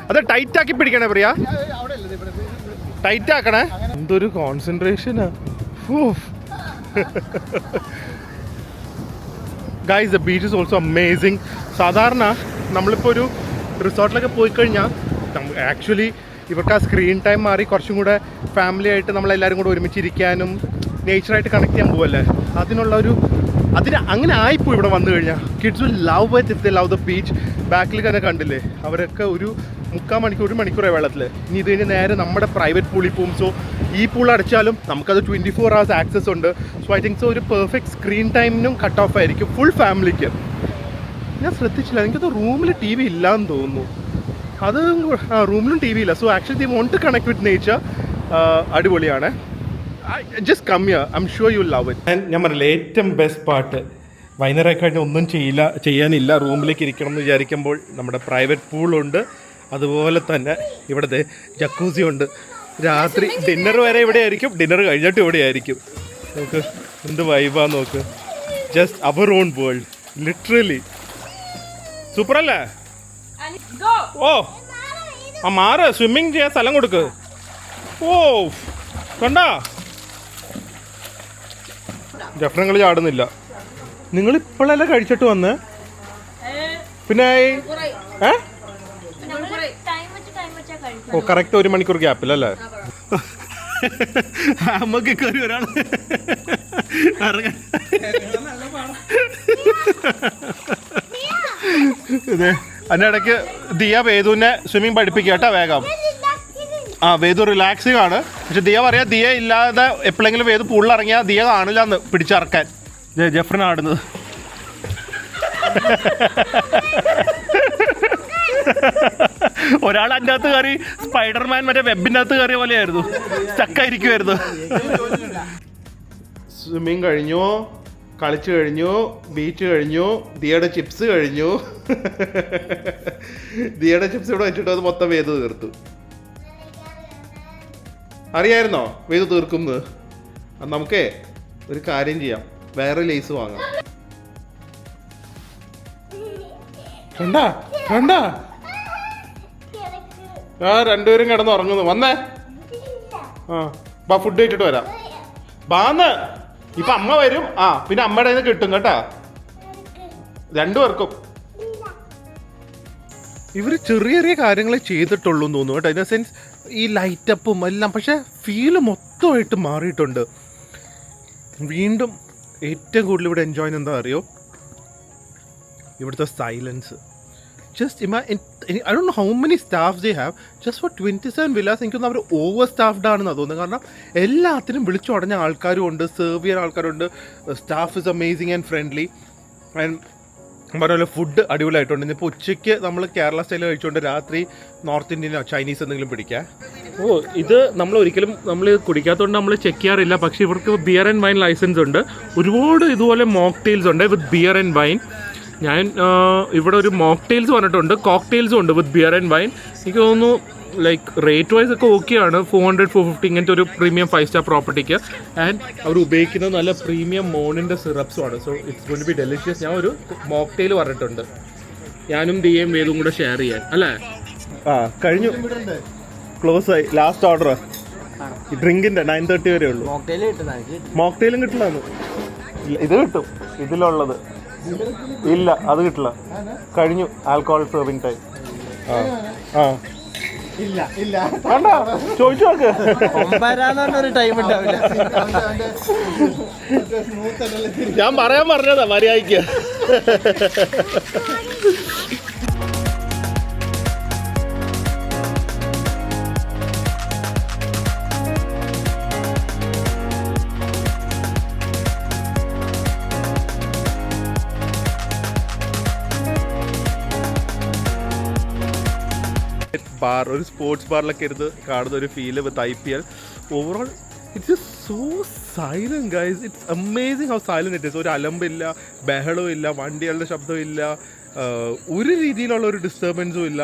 അത് ടൈറ്റ് ആക്കി പിടിക്കണേ പ്രിയ, ടൈറ്റ് ആക്കണേ. എന്തൊരു കോൺസെൻട്രേഷനാ. Guys, the beach is also amazing. സാധാരണ നമ്മളിപ്പോൾ ഒരു റിസോർട്ടിലൊക്കെ പോയി കഴിഞ്ഞാൽ ആക്ച്വലി ഇവർക്ക് ആ സ്ക്രീൻ ടൈം മാറി കുറച്ചും കൂടെ ഫാമിലി ആയിട്ട് നമ്മളെല്ലാവരും കൂടെ ഒരുമിച്ചിരിക്കാനും നേച്ചറായിട്ട് കണക്ട് ചെയ്യാൻ പോവല്ലേ, അതിന് അങ്ങനെ ആയിപ്പോയി ഇവിടെ വന്നു കഴിഞ്ഞാൽ. Kids will love it if they love the beach. ബാക്കിൽ തന്നെ കണ്ടില്ലേ, അവരൊക്കെ ഒരു 3/4 മണിക്കൂർ 1 മണിക്കൂറായി വെള്ളത്തിൽ. ഇനി ഇത് കഴിഞ്ഞ് നേരെ നമ്മുടെ പ്രൈവറ്റ് പൂളിൽ പോകും. സോ ഈ പൂൾ അടച്ചാലും നമുക്കത് 24 hours ആക്സസ് ഉണ്ട്. സോ ഐ തിങ്ക് സോ ഒരു പെർഫെക്റ്റ് സ്ക്രീൻ ടൈമിനും കട്ട് ഓഫ് ആയിരിക്കും ഫുൾ ഫാമിലിക്ക്. ഞാൻ ശ്രദ്ധിച്ചില്ല, എനിക്കത് റൂമിൽ TV ഇല്ലയെന്ന് തോന്നുന്നു. അത് റൂമിലും TV ഇല്ല. So actually they want to connect with nature. അടിപൊളിയാണ്. Just come here, I am sure you love it. ഞാൻ പറഞ്ഞില്ല, ഏറ്റവും ബെസ്റ്റ് പാർട്ട് വൈകുന്നേരം കഴിഞ്ഞാൽ ഒന്നും ചെയ്യാനില്ല, റൂമിലേക്ക് ഇരിക്കണം എന്ന് വിചാരിക്കുമ്പോൾ നമ്മുടെ പ്രൈവറ്റ് പൂളുണ്ട്. അതുപോലെ തന്നെ ഇവിടുത്തെ ജക്കൂസി ഉണ്ട്. രാത്രി ഡിന്നർ വരെ ഇവിടെ ആയിരിക്കും, ഡിന്നർ കഴിഞ്ഞിട്ട് ഇവിടെ ആയിരിക്കും. നോക്ക് എന്ത് വൈബാ നോക്ക്. Just our own world, literally. സൂപ്പറല്ലേ? ഓ മാറ്, സ്വിമ്മിങ് ചെയ്യാൻ സ്ഥലം കൊടുക്ക്. ഓ കണ്ടാ, ജഫ്രങ്ങൾ ചാടുന്നില്ല. നിങ്ങൾ ഇപ്പോഴല്ലേ കഴിച്ചിട്ട് വന്ന്? പിന്നെ ഓ കറക്റ്റ് 1 മണിക്കൂർ ഗ്യാപ്പിലല്ലേ? നമുക്ക് കയറി ഒരാൾ അതിനിടയ്ക്ക് ദിയ വേദുവിനെ സ്വിമ്മിങ് പഠിപ്പിക്കുക കേട്ടോ വേഗം. വേദു റിലാക്സിങ് ആണ്. പക്ഷെ ദിയ പറയാ, ദിയ ഇല്ലാതെ എപ്പോഴെങ്കിലും വേദു പൂളിൽ ഇറങ്ങിയാൽ ദിയ കാണില്ല എന്ന് പിടിച്ചിറക്കാൻ. ജഫ്രൻ ആടുന്നത്. ഒരാൾ അതിൻ്റെ അകത്ത് കയറി സ്പൈഡർമാൻ മറ്റേ വെബിൻ്റെ അകത്ത് കയറിയ പോലെയായിരുന്നു, സ്റ്റക്കായിരിക്കുമായിരുന്നു. സ്വിമ്മിങ് കഴിഞ്ഞു, കളിച്ചു കഴിഞ്ഞു, ബീച്ച് കഴിഞ്ഞു, ദിയയുടെ ചിപ്സ് കഴിഞ്ഞു. ദിയയുടെ ചിപ്സ് ഇവിടെ വെച്ചിട്ട് അത് മൊത്തം വേദു തീർത്തു. അറിയായിരുന്നോ വേദു തീർക്കുന്നത്? നമുക്കേ ഒരു കാര്യം ചെയ്യാം, വേറെ ലേസ് വാങ്ങാം. കണ്ടാ കണ്ടാ, രണ്ടുപേരും കിടന്ന് ഉറങ്ങുന്നു. വന്നേ, ഫുഡ് കഴിച്ചിട്ട് വരാം. ബാന്ന് ഇപ്പൊ അമ്മ വരും. പിന്നെ അമ്മയുടെ കയ്യിൽ നിന്ന് കിട്ടും കേട്ടാ, രണ്ടുപേർക്കും. ഇവർ ചെറിയ ചെറിയ കാര്യങ്ങളെ ചെയ്തിട്ടുള്ളൂ എന്ന് തോന്നുന്നു കേട്ടോ. ഇൻ ദ സെൻസ് ഈ ലൈറ്റപ്പും എല്ലാം, പക്ഷെ ഫീല് മൊത്തമായിട്ട് മാറിയിട്ടുണ്ട്. വീണ്ടും ഏറ്റവും കൂടുതൽ ഇവിടെ എൻജോയ് ചെയ്യുന്നത് എന്താ അറിയോ? ഇവിടുത്തെ silence. just imagine, I don't know how many staff they have, just for 27 villas. എനിക്കൊന്നും അവർ ഓവർ സ്റ്റാഫ്ഡ് ആണെന്നാണ് തോന്നുന്നത്. കാരണം എല്ലാത്തിനും വിളിച്ചുടഞ്ഞ ആൾക്കാരും ഉണ്ട്, സെർവ് ചെയ്യാൻ ആൾക്കാരുണ്ട്, staff is amazing and friendly. And പറഞ്ഞ ഫുഡ് അടിപൊളിയായിട്ടുണ്ട്. ഇന്നിപ്പോൾ ഉച്ചയ്ക്ക് നമ്മൾ കേരള സ്റ്റൈൽ കഴിച്ചുകൊണ്ട് രാത്രി നോർത്ത് ഇന്ത്യനോ ചൈനീസ് എന്തെങ്കിലും പിടിക്കാം. ഇത് നമ്മൾ ഒരിക്കലും നമ്മൾ കുടിക്കാത്തതുകൊണ്ട് നമ്മൾ ചെക്ക് ചെയ്യാറില്ല. പക്ഷേ ഇവർക്ക് ബിയർ ആൻഡ് വൈൻ ലൈസൻസ് ഉണ്ട്. ഒരുപാട് ഇതുപോലെ മോക്ടെയിൽസ് ഉണ്ട് വിത്ത് ബിയർ ആൻഡ് വൈൻ. ഞാൻ ഇവിടെ ഒരു മോക്ടെയിൽസ് പറഞ്ഞിട്ടുണ്ട്, കോക്ടെയിൽസും ഉണ്ട് വിത്ത് ബിയർ ആൻഡ് വൈൻ. എനിക്ക് തോന്നുന്നു ലൈക്ക് റേറ്റ് വൈസ് ഒക്കെ ഓക്കെയാണ്. 400-450 ഇങ്ങനത്തെ ഒരു പ്രീമിയം 5-star പ്രോപ്പർട്ടിക്ക്. ആൻഡ് അവർ ഉപയോഗിക്കുന്നത് നല്ല പ്രീമിയം മോണിൻ്റെ സിറപ്സും ആണ്. So it's going to be delicious. ഞാൻ ഒരു മോക്ടെയിൽ പറഞ്ഞിട്ടുണ്ട്, ഞാനും ദിയേം വേദും കൂടെ ഷെയർ ചെയ്യാൻ അല്ലേ. കഴിഞ്ഞു, ക്ലോസ് ആയി. ലാസ്റ്റ് ഓർഡർ ഡ്രിങ്കിൻ്റെ 9:30 വരെ ഉള്ളൂ. മോക്ടെയിലും കിട്ടില്ലാന്ന്. ഇത് കിട്ടും, ഇതിലുള്ളത് ഇല്ല, അത് കിട്ടില്ല. കഴിഞ്ഞു ആൽക്കഹോൾ സെർവിങ് ടൈം. ചോദിച്ചു നോക്ക്. ടൈം ഉണ്ടാവില്ല. ഞാൻ പറയാൻ പറഞ്ഞതാ മര്യാദയ്ക്ക്. ബാർ, ഒരു സ്പോർട്സ് ബാറിലൊക്കെ ഇരുന്ന് കാണുന്ന ഒരു feel with IPL. Overall it's so silent guys. It's amazing how silent it is. ഒരു അലമ്പില്ല, ബഹളവും ഇല്ല, വണ്ടികളുടെ ശബ്ദമില്ല, ഒരു രീതിയിലുള്ള ഒരു ഡിസ്റ്റർബൻസും ഇല്ല.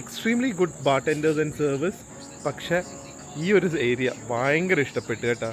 Extremely good bartenders and service. പക്ഷേ ഈ ഒരു ഏരിയ ഭയങ്കര ഇഷ്ടപ്പെട്ടു കേട്ടോ.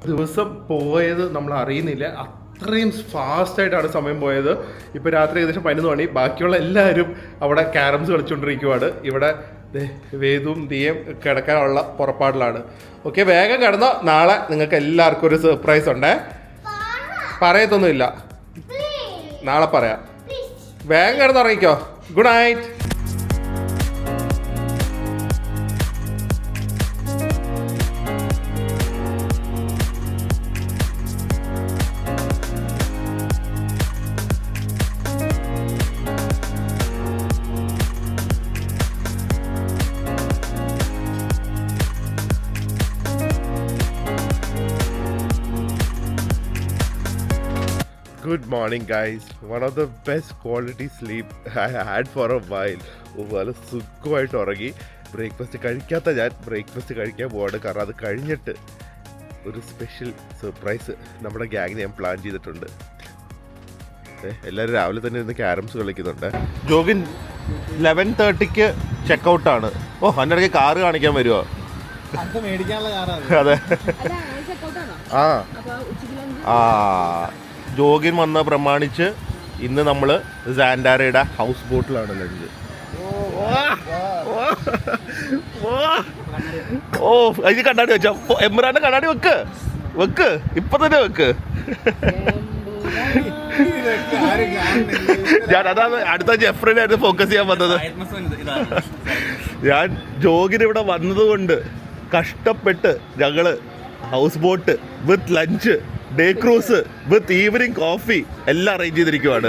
ദിവസം പോയത് നമ്മൾ അറിയുന്നില്ല, അത്രയും ഫാസ്റ്റായിട്ടാണ് സമയം പോയത്. ഇപ്പോൾ രാത്രി ഏകദേശം 11 മണി. ബാക്കിയുള്ള എല്ലാവരും അവിടെ ക്യാരംസ് കളിച്ചുകൊണ്ടിരിക്കുവാണ്. ഇവിടെ വേദും ദിയേം കിടക്കാനുള്ള പുറപ്പാടിലാണ്. ഓക്കെ, വേഗം കിടന്നോ. നാളെ നിങ്ങൾക്ക് എല്ലാവർക്കും ഒരു സർപ്രൈസ് ഉണ്ടേ. പറയത്തൊന്നുമില്ല, നാളെ പറയാം. വേഗം കിടന്നുറങ്ങിക്കോ. Good night. Good morning guys. One of the best quality sleep I had for a while. നല്ല സുഖമായിട്ട് ഉറങ്ങി. ബ്രേക്ക്ഫാസ്റ്റ് കഴിക്കാത്ത ഞാൻ ബ്രേക്ക്ഫാസ്റ്റ് കഴിക്കാൻ പോവാണ്. കാരണം അത് കഴിഞ്ഞിട്ട് ഒരു സ്പെഷ്യൽ സർപ്രൈസ് നമ്മുടെ ഗ്യാങ്ങിന് ഞാൻ പ്ലാൻ ചെയ്തിട്ടുണ്ട്. എല്ലാവരും രാവിലെ തന്നെ ഇരുന്ന് ക്യാരംസ് കളിക്കുന്നുണ്ട്. ജോഗിൻ 11:30 ചെക്കൗട്ടാണ്. ഓ, അതിൻ്റെ ഇടയ്ക്ക് കാറ് കാണിക്കാൻ വരുമോ? അതെ. ജോഗിൻ വന്ന പ്രമാണിച്ച് ഇന്ന് നമ്മൾ സാൻഡാരയുടെ ഹൗസ് ബോട്ടിലാണ് ലഞ്ച്. ഓ, ഇത് കണ്ണാടി വെച്ചോ. എമ്രാന്റെ കണ്ണാടി വെക്ക് ഇപ്പൊ തന്നെ വെക്ക്. ഞാൻ അതാണ് അടുത്ത ജെഫ്രിനായിട്ട് ഫോക്കസ് ചെയ്യാൻ വന്നത്. ഞാൻ ജോഗിന് ഇവിടെ വന്നതുകൊണ്ട് കഷ്ടപ്പെട്ട് ഞങ്ങള് house boat with lunch, day cruise with evening coffee എല്ലാം അറേഞ്ച് ചെയ്തിരിക്കുവാണ്.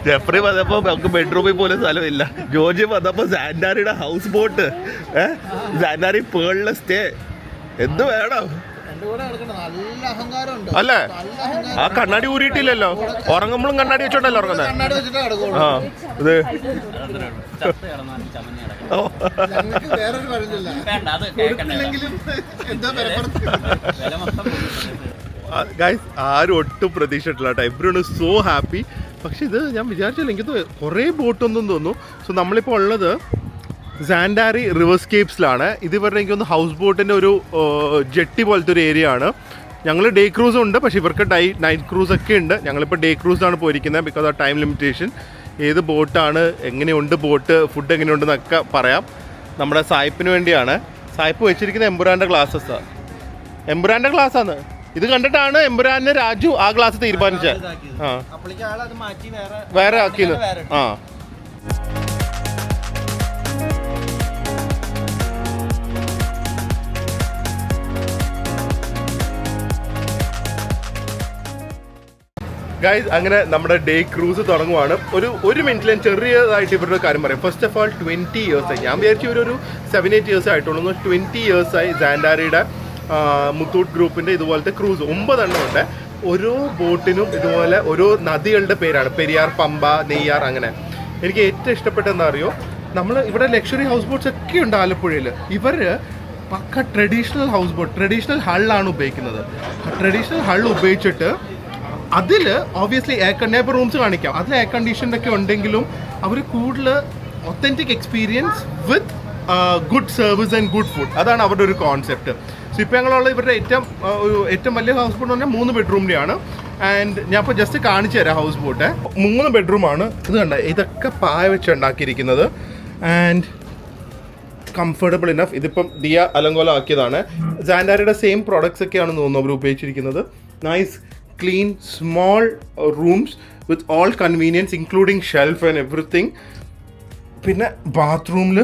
ജെഫ്രി വന്നപ്പോ നമുക്ക് ബെഡ്റൂമിൽ പോലും സ്ഥലമില്ല. ജോർജ് വന്നപ്പോ സാൻഡാരിയുടെ ഹൗസ് ബോട്ട്, സാൻഡാരി പേളിലെ സ്റ്റേ. എന്ത് വേണം അല്ലേ? ആ കണ്ണാടി ഊരിയിട്ടില്ലല്ലോ. ഉറങ്ങുമ്പോഴും കണ്ണാടി വെച്ചോണ്ടല്ലോ ഉറങ്ങുന്നത്. ആ, ഇത് ഗൈസ്, ആരും ഒട്ടും പ്രതീക്ഷിച്ചിട്ടില്ല കേട്ടോ. Everyone is so happy. പക്ഷെ ഇത് ഞാൻ വിചാരിച്ചില്ല. എനിക്ക് കുറേ ബോട്ടൊന്നും തോന്നുന്നു. സോ നമ്മളിപ്പോൾ ഉള്ളത് സാൻഡാരി റിവർസ്കേപ്സിലാണ്. ഇത് ഇവരുടെ എനിക്കൊന്ന് ഹൗസ് ബോട്ടിൻ്റെ ഒരു ജെട്ടി പോലത്തെ ഒരു ഏരിയ ആണ്. ഞങ്ങൾ ഡേ ക്രൂസും ഉണ്ട്, പക്ഷേ ഇവർക്ക് നൈറ്റ് ക്രൂസ് ഒക്കെ ഉണ്ട്. ഞങ്ങളിപ്പോൾ ഡേ ക്രൂസാണ് പോയിരിക്കുന്നത് ബിക്കോസ് ഓഫ് ടൈം ലിമിറ്റേഷൻ. ഏത് ബോട്ടാണ്, എങ്ങനെയുണ്ട് ബോട്ട്, ഫുഡ് എങ്ങനെയുണ്ടെന്നൊക്കെ പറയാം. നമ്മുടെ സായിപ്പിന് വേണ്ടിയാണ്. സായിപ്പ് വെച്ചിരിക്കുന്ന എമ്പുരാൻ്റെ ഗ്ലാസ്സസാ. എമ്പുരാൻ്റെ ഗ്ലാസ്സാണ്. ഇത് കണ്ടിട്ടാണ് എമ്പുരാനെ രാജു ആ ഗ്ലാസ് തീരുമാനിച്ചത്. ആ അപ്പോഴേക്കും ആളത് മാറ്റി വേറെ ആക്കിയത്. ആ ഗൈസ്, അങ്ങനെ നമ്മുടെ ഡേ ക്രൂസ് തുടങ്ങുവാണ്. ഒരു മിനിറ്റിൽ ഞാൻ ചെറിയതായിട്ട് ഇവരുടെ കാര്യം പറയാം. First of all 20 ഇയേഴ്സായി. ഞാൻ വിചാരിച്ചു ഇവരൊരു 7-8 ഇയേഴ്സ് ആയിട്ടുള്ളൂ. 20 ഇയേഴ്സായി സാൻഡാരിയുടെ മുത്തൂട്ട് ഗ്രൂപ്പിൻ്റെ ഇതുപോലത്തെ ക്രൂസ് 9 എണ്ണം ഉണ്ട്. ഓരോ ബോട്ടിനും ഇതുപോലെ ഓരോ നദികളുടെ പേരാണ്. പെരിയാർ, പമ്പ, നെയ്യാർ, അങ്ങനെ. എനിക്ക് ഏറ്റവും ഇഷ്ടപ്പെട്ടതെന്ന് അറിയോ, നമ്മൾ ഇവിടെ ലക്ഷറി ഹൗസ് ബോട്ട്സ് ഒക്കെ ഉണ്ട് ആലപ്പുഴയിൽ. ഇവർ pukka traditional house boat, traditional ഹള്ളാണ് ഉപയോഗിക്കുന്നത്. ട്രഡീഷണൽ ഹൾ ഉപയോഗിച്ചിട്ട് അതിൽ ഓബ്വിയസ്ലി എയർ കണ്ടീഷൻ റൂംസ് കാണിക്കാം. അതിൽ എയർ കണ്ടീഷനൊക്കെ ഉണ്ടെങ്കിലും അവർ കൂടുതൽ authentic experience with good service and good food. അതാണ് അവരുടെ ഒരു കോൺസെപ്റ്റ്. സോ ഇപ്പോൾ ഞങ്ങളുള്ള ഇവരുടെ ഏറ്റവും വലിയ ഹൗസ് ബോട്ട് പറഞ്ഞാൽ 3 ബെഡ്റൂമിൻ്റെയാണ്. ആൻഡ് ഞാൻ ഇപ്പോൾ ജസ്റ്റ് കാണിച്ചു തരാം ഹൗസ് ബോട്ട്. 3 ബെഡ്റൂമാണ്. ഇത് കണ്ട, ഇതൊക്കെ പായ വെച്ച് ഉണ്ടാക്കിയിരിക്കുന്നത്. And comfortable enough. ഇതിപ്പം ദിയ അലങ്കോല ആക്കിയതാണ്. സാൻഡാരിയുടെ സെയിം പ്രോഡക്ട്സ് ഒക്കെയാണ് തോന്നുന്നു അവർ ഉപയോഗിച്ചിരിക്കുന്നത്. Nice clean small rooms with all convenience including shelf and everything. പിന്നെ ബാത്റൂമിൽ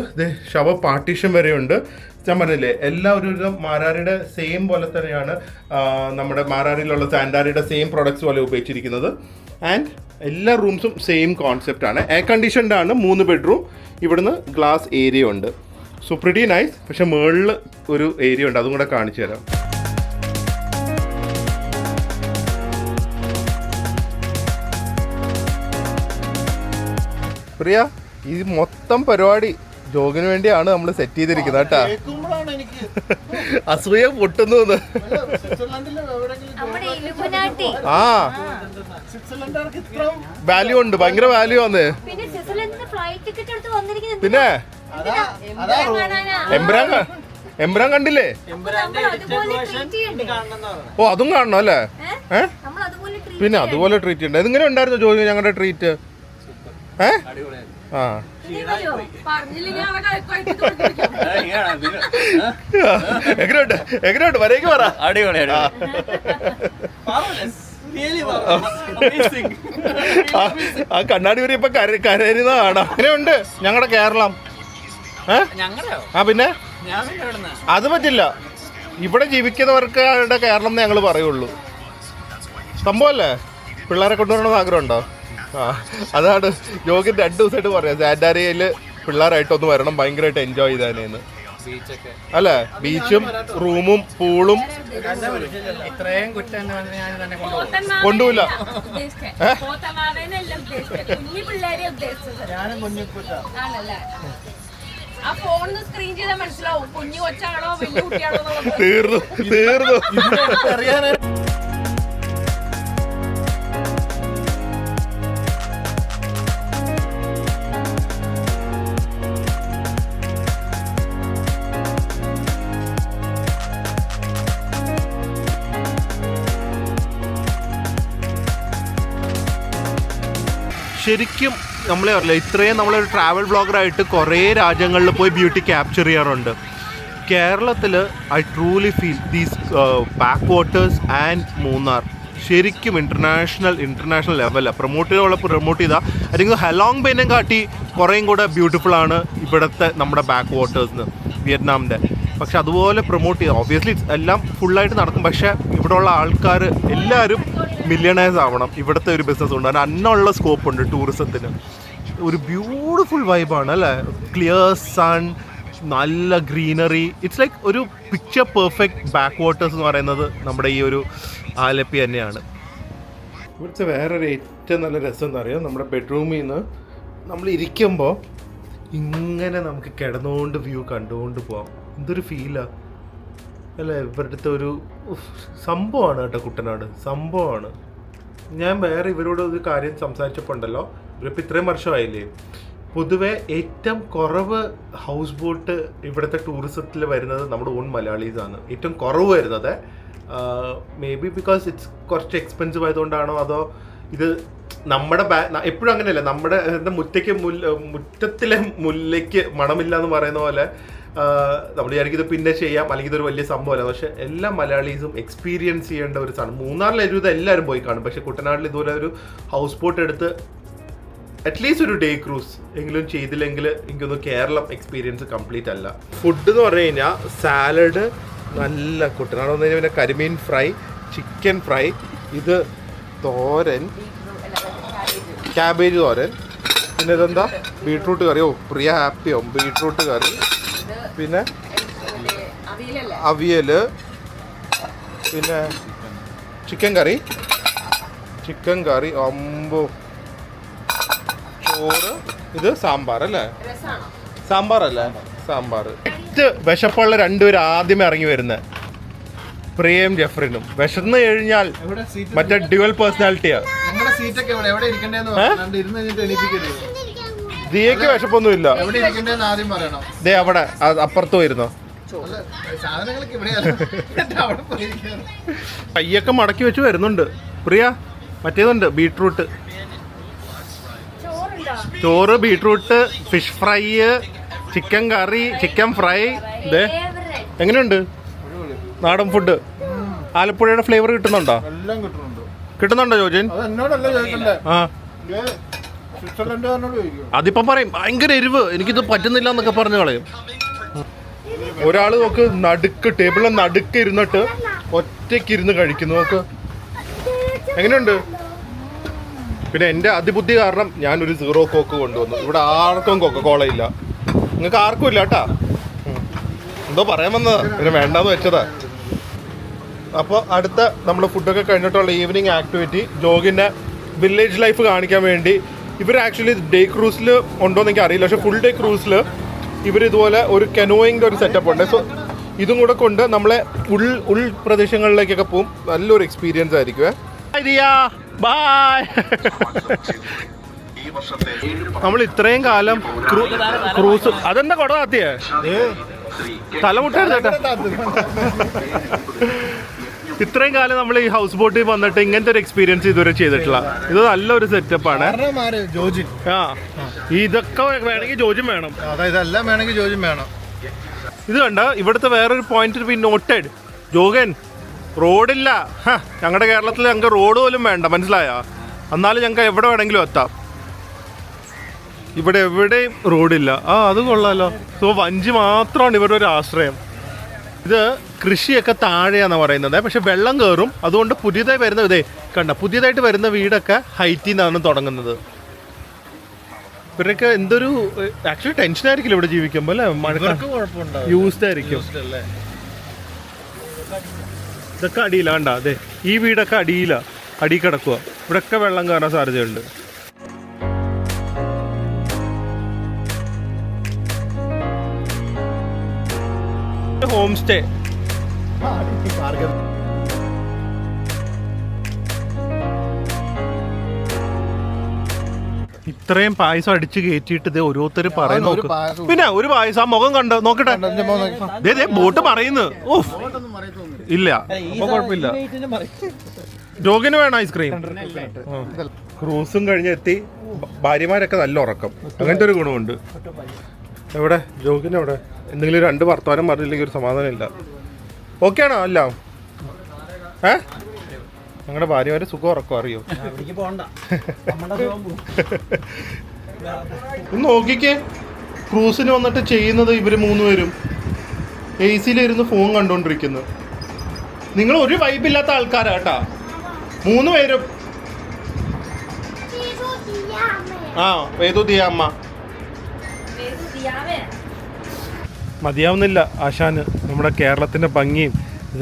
ഷവർ പാർട്ടീഷൻ വരെ ഉണ്ട്. ഞാൻ പറഞ്ഞില്ലേ, എല്ലാ ഒരു മാരാരിയുടെ സെയിം പോലെ തന്നെയാണ് നമ്മുടെ മാരാരിയിലുള്ള സാൻഡാരിയുടെ സെയിം പ്രോഡക്ട്സ് പോലെ ഉപയോഗിച്ചിരിക്കുന്നത്. ആൻഡ് എല്ലാ റൂംസും സെയിം കോൺസെപ്റ്റാണ്. എയർ കണ്ടീഷൻഡ് ആണ്. 3 ബെഡ്റൂം. ഇവിടുന്ന് ഗ്ലാസ് ഏരിയ ഉണ്ട്. So pretty nice. പക്ഷെ മുകളിൽ ഒരു ഏരിയ ഉണ്ട്, അതും കൂടെ കാണിച്ചു തരാം. പ്രിയ, ഈ മൊത്തം പരിപാടി ജോഗിന് വേണ്ടിയാണ് നമ്മൾ സെറ്റ് ചെയ്തിരിക്കുന്നത് കേട്ടാ. അസൂയ പൊട്ടുന്നു. ആ വാല്യൂ ഉണ്ട്, ഭയങ്കര വാല്യൂ ആണ്. പിന്നെ എംബ്രാൻ കണ്ടില്ലേ? ഓ, അതും കാണണം അല്ലേ? പിന്നെ അതുപോലെ ട്രീറ്റ് ഉണ്ട്. ഇതിങ്ങനെ ഉണ്ടായിരുന്നു ജോലി ഞങ്ങളുടെ ട്രീറ്റ്. ആ എങ്ങനെയുണ്ട് വരേക്ക് പറ. ആ കണ്ണാടി വരെ ഇപ്പൊ കരയുന്നതാണ്. അങ്ങനെയുണ്ട് ഞങ്ങളുടെ കേരളം. ആ പിന്നെ അത് പറ്റില്ല. ഇവിടെ ജീവിക്കുന്നവർക്ക് കേരളം എന്ന് ഞങ്ങൾ പറയുള്ളൂ. സംഭവല്ലേ? പിള്ളേരെ കൊണ്ടുവരണമെന്ന് ആഗ്രഹമുണ്ടോ? ആ അതാണ് യോഗി 2 ദിവസമായിട്ട് പറയാം. സാൻഡാരിയയിൽ പിള്ളേരായിട്ടൊന്ന് വരണം, ഭയങ്കരമായിട്ട് എൻജോയ് ചെയ്താനേന്ന്. അല്ലേ? ബീച്ചും റൂമും പൂളും കൊണ്ടുപോയില്ല. തീർന്നു. ശരിക്കും നമ്മളെ അറിയില്ല, ഇത്രയും നമ്മളൊരു ട്രാവൽ ബ്ലോഗറായിട്ട് കുറേ രാജ്യങ്ങളിൽ പോയി ബ്യൂട്ടി ക്യാപ്ചർ ചെയ്യാറുണ്ട്. കേരളത്തിൽ I truly feel these back waters and Munnar ശരിക്കും ഇൻ്റർനാഷണൽ ലെവലാണ്. പ്രൊമോട്ട് ചെയ്താൽ അല്ലെങ്കിൽ ഹെലോങ് ബേനെ കാട്ടി കുറേയും കൂടെ ബ്യൂട്ടിഫുൾ ആണ് ഇവിടുത്തെ നമ്മുടെ ബാക്ക് വാട്ടേഴ്സിന് വിയറ്റ്നാമിൻ്റെ. പക്ഷെ അതുപോലെ പ്രൊമോട്ട് ചെയ്താൽ ഓബ്വിയസ്ലി എല്ലാം ഫുള്ളായിട്ട് നടക്കും. പക്ഷേ ഇവിടെയുള്ള ആൾക്കാർ എല്ലാവരും മില്യണേഴ്സ് ആവണം. ഇവിടുത്തെ ഒരു ബിസിനസ് ഉണ്ട്, അതിന് അന്നുള്ള സ്കോപ്പ് ഉണ്ട് ടൂറിസത്തിന്. ഒരു ബ്യൂട്ടിഫുൾ വൈബാണ് അല്ലേ? ക്ലിയർ സൺ, നല്ല ഗ്രീനറി. ഇറ്റ്സ് ലൈക്ക് ഒരു പിക്ചർ പെർഫെക്റ്റ് ബാക്ക് വാട്ടേഴ്സ് എന്ന് പറയുന്നത് നമ്മുടെ ഈ ഒരു ആലപ്പി തന്നെയാണ്. ഇവിടുത്തെ വേറൊരു ഏറ്റവും നല്ല രസം എന്ന് അറിയാം, നമ്മുടെ ബെഡ്റൂമിൽ നിന്ന് നമ്മൾ ഇരിക്കുമ്പോൾ ഇങ്ങനെ നമുക്ക് കിടന്നുകൊണ്ട് വ്യൂ കണ്ടുകൊണ്ട് പോവാം. എന്തൊരു ഫീലാണ് അല്ലേ? ഇവരുടെ ഒരു സംഭവമാണ് കേട്ടോ കുട്ടനാട്, സംഭവമാണ്. ഞാൻ വേറെ ഇവരോട് ഒരു കാര്യം സംസാരിച്ചപ്പോൾ ഉണ്ടല്ലോ, ഇവരിപ്പോൾ ഇത്രയും വർഷമായില്ലേ, പൊതുവെ ഏറ്റവും കുറവ് ഹൗസ് ബോട്ട് ഇവിടുത്തെ ടൂറിസത്തിൽ വരുന്നത് നമ്മുടെ ഓൺ മലയാളീസാണ്. ഏറ്റവും കുറവ് വരുന്നത് മേ ബി ബിക്കോസ് ഇറ്റ്സ് കുറച്ച് എക്സ്പെൻസീവ് ആയതുകൊണ്ടാണോ, അതോ ഇത് നമ്മുടെ എപ്പോഴും അങ്ങനെയല്ല, നമ്മുടെ മുറ്റത്തിലെ മുല്ലയ്ക്ക് മണമില്ല എന്ന് പറയുന്ന പോലെ നമ്മൾ വിചാരിക്കും ഇത് പിന്നെ ചെയ്യാം, അല്ലെങ്കിൽ ഇതൊരു വലിയ സംഭവമല്ല. പക്ഷെ എല്ലാ മലയാളീസും എക്സ്പീരിയൻസ് ചെയ്യേണ്ട ഒരു സാധനം. മൂന്നാറിൽ ഇത് എല്ലാവരും പോയി കാണും, പക്ഷെ കുട്ടനാട്ടിൽ ഇതുപോലെ ഒരു ഹൗസ് ബോട്ട് എടുത്ത് അറ്റ്ലീസ്റ്റ് ഒരു ഡേ ക്രൂസ് എങ്കിലും ചെയ്തില്ലെങ്കിൽ എനിക്കൊന്ന് കേരളം എക്സ്പീരിയൻസ് കംപ്ലീറ്റ് അല്ല. ഫുഡ് എന്ന് പറഞ്ഞു കഴിഞ്ഞാൽ സാലഡ്, നല്ല കുട്ടനാട് വന്നു കഴിഞ്ഞാൽ പിന്നെ കരിമീൻ ഫ്രൈ, ചിക്കൻ ഫ്രൈ, ഇത് തോരൻ, ക്യാബേജ് തോരൻ, പിന്നെ ഇതെന്താ ബീട്രൂട്ട് കറി. ഓ പ്രിയ ഹാപ്പിയാവും. ബീട്രൂട്ട് കറി, പിന്നെ അവിയൽ, പിന്നെ ചിക്കൻ കറി, അമ്പോ, ചോറ്, ഇത് സാമ്പാർ അല്ലേ? സാമ്പാർ വിശപ്പുള്ള രണ്ടുപേരും ആദ്യമേ ഇറങ്ങി വരുന്നത് പ്രിയയും ജെഫ്രിനും. വിശന്ന് കഴിഞ്ഞാൽ മറ്റേ ഡ്യുവൽ പേഴ്സണാലിറ്റിയാ. ദിയക്ക് വിശപ്പൊന്നുമില്ല. ദേ അവിടെ അപ്പുറത്ത് പോയിരുന്നോ? കയ്യൊക്കെ മടക്കി വെച്ച് വരുന്നുണ്ട് പ്രിയ. മറ്റേതുണ്ട് ബീട്രൂട്ട് ചോറ്, ബീട്രൂട്ട്, ഫിഷ് ഫ്രൈ, ചിക്കൻ കറി, ചിക്കൻ ഫ്രൈ. ഇതേ എങ്ങനെയുണ്ട് നാടൻ ഫുഡ്? ആലപ്പുഴയുടെ ഫ്ലേവർ കിട്ടുന്നുണ്ടോ? കിട്ടുന്നുണ്ടോ ജോജിൻ? ആ അതിപ്പം പറയും ഭയങ്കര എരിവ്, എനിക്കിത് പറ്റുന്നില്ല എന്നൊക്കെ പറഞ്ഞു കളയും. ഒരാൾ നോക്ക് ടേബിളിൽ നടുക്ക് ഇരുന്നിട്ട് ഒറ്റയ്ക്ക് ഇരുന്ന് കഴിക്കുന്നു. നോക്ക് എങ്ങനെയുണ്ട്? പിന്നെ എൻ്റെ അതിബുദ്ധി കാരണം ഞാനൊരു 0 കോക്ക് കൊണ്ടുവന്നു. ഇവിടെ ആർക്കും കൊക്കക്കോള ഇല്ല, നിങ്ങൾക്ക് ആർക്കും ഇല്ല കേട്ടാ. എന്തോ പറയാൻ വന്നതാ, പിന്നെ വേണ്ടാന്ന് വെച്ചതാ. അപ്പോൾ അടുത്ത നമ്മൾ ഫുഡൊക്കെ കഴിഞ്ഞിട്ടുള്ള ഈവനിങ് ആക്ടിവിറ്റി ജോഗിൻ്റെ വില്ലേജ് ലൈഫ് കാണിക്കാൻ വേണ്ടി ഇവർ ആക്ച്വലി ഡേ ക്രൂസിൽ ഉണ്ടോ എന്ന് എനിക്ക് അറിയില്ല, പക്ഷേ ഫുൾ ഡേ ക്രൂസിൽ ഇവർ ഇതുപോലെ ഒരു കനോയിങ്ങിൻ്റെ ഒരു സെറ്റപ്പ് ഉണ്ട്. സോ ഇതും കൂടെ കൊണ്ട് നമ്മളെ ഉൾപ്രദേശങ്ങളിലേക്കൊക്കെ പോകും. നല്ലൊരു എക്സ്പീരിയൻസ് ആയിരിക്കും. ബൈ. നമ്മൾ ഇത്രയും കാലം ക്രൂസ്, അതെന്താ കൊട താത്തിയേ? തലമുട്ടായിരുന്നു ചേട്ടാ. ഇത്രയും കാലം നമ്മൾ ഈ ഹൗസ് ബോട്ടിൽ വന്നിട്ട് ഇങ്ങനത്തെ ഒരു എക്സ്പീരിയൻസ് ഇതുവരെ ചെയ്തിട്ടില്ല. ഇത് നല്ലൊരു സെറ്റപ്പാണ്. ആ ഇതൊക്കെ വേണമെങ്കിൽ ജോജും വേണം. ഇതെല്ലാം വേണമെങ്കിൽ ജോജും വേണം. ഇത് കണ്ട ഇവിടുത്തെ വേറൊരു പോയിന്റ് ബി നോട്ടഡ്. ജോഗൻ റോഡില്ല. ഞങ്ങളുടെ കേരളത്തിൽ ഞങ്ങൾക്ക് റോഡ് പോലും വേണ്ട, മനസ്സിലായോ? എന്നാലും ഞങ്ങൾക്ക് എവിടെ വേണമെങ്കിലും എത്താം. ഇവിടെ എവിടെയും റോഡില്ല. അത് കൊള്ളാലോ. സോ വഞ്ചി മാത്രമാണ് ഇവരുടെ ഒരു ആശ്രയം. ഇത് കൃഷിയൊക്കെ താഴെയാണെന്ന് പറയുന്നത്, പക്ഷെ വെള്ളം കയറും. അതുകൊണ്ട് പുതിയതായി വരുന്ന പുതിയതായിട്ട് വരുന്ന വീടൊക്കെ ഹൈറ്റിൽ നിന്നാണ് തുടങ്ങുന്നത്. ഇവരൊക്കെ എന്തൊരു ആക്ച്വലി ടെൻഷൻ ആയിരിക്കില്ല ഇവിടെ ജീവിക്കുമ്പോൾ അല്ലേ? മഴക്കാലത്ത് യൂസ്ഡ് ആയിരിക്കും. ഇതൊക്കെ അടിയിലാണ് കണ്ട. അതെ ഈ വീടൊക്കെ അടിയിൽ കിടക്കുക. ഇവിടെയൊക്കെ വെള്ളം കയറാൻ സാധ്യതയുണ്ട്. Home stay. ഇത്രയും പായസം അടിച്ച് കയറ്റിയിട്ട് ഇത് ഓരോരുത്തർ പറയുന്നു. പിന്നെ ഒരു പായസം ആ മുഖം കണ്ടോ നോക്കട്ടെ. ബോട്ട് പറയുന്നു. ഓഫ് ഇല്ല, കുഴപ്പമില്ല. ജോഗിന് വേണം ഐസ്ക്രീം. ക്രൂസും കഴിഞ്ഞ് എത്തി. ഭാര്യമാരൊക്കെ നല്ല ഉറക്കം. അങ്ങനത്തെ ഒരു ഗുണമുണ്ട്. എവിടെ ജോഗിന് എവിടെ? എന്തെങ്കിലും 2 വർത്തമാനം പറഞ്ഞില്ലെങ്കിൽ ഒരു സമാധാനം ഇല്ല. ഓക്കെ ആണോ എല്ലാം? ഞങ്ങളുടെ ഭാര്യമാരെ സുഖം ഉറക്കം അറിയോ? ഒന്ന് നോക്കിക്കേ, ക്രൂസിന് വന്നിട്ട് ചെയ്യുന്നത് ഇവർ 3 പേരും AC-ലിരുന്ന് ഫോൺ കണ്ടോണ്ടിരിക്കുന്നു. നിങ്ങൾ ഒരു വൈബില്ലാത്ത ആൾക്കാരാ കേട്ടാ 3 പേരും. ദിയാമ്മ മതിയാവുന്നില്ല ആശാന്. നമ്മുടെ കേരളത്തിൻ്റെ ഭംഗിയും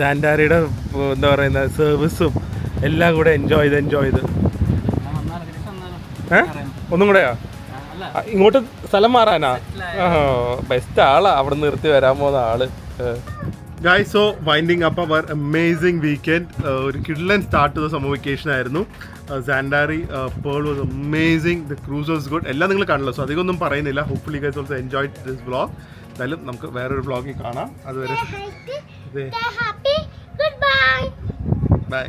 സാൻഡാരിയുടെ എന്താ പറയുന്ന സർവീസും എല്ലാം കൂടെ എൻജോയ് ചെയ്ത് ഒന്നും കൂടെയാ ഇങ്ങോട്ട് സ്ഥലം മാറാനാ? ബെസ്റ്റ് ആളാ അവിടെ നിർത്തി വരാൻ പോകുന്ന ആള്. Guys, so winding up our amazing weekend. ഒരു കിഡ്ലൻ സ്റ്റാർട്ട് ചെയ്ത സമ്മർ വെക്കേഷൻ ആയിരുന്നു. Sandari pearl was amazing. The cruise was good. എല്ലാം നിങ്ങൾ കണ്ടല്ലോ, സോ അധികം ഒന്നും പറയുന്നില്ല. Hopefully guys also enjoy this vlog. എന്തായാലും നമുക്ക് വേറൊരു വ്ളോഗിൽ കാണാം. അതുവരെ ബൈ.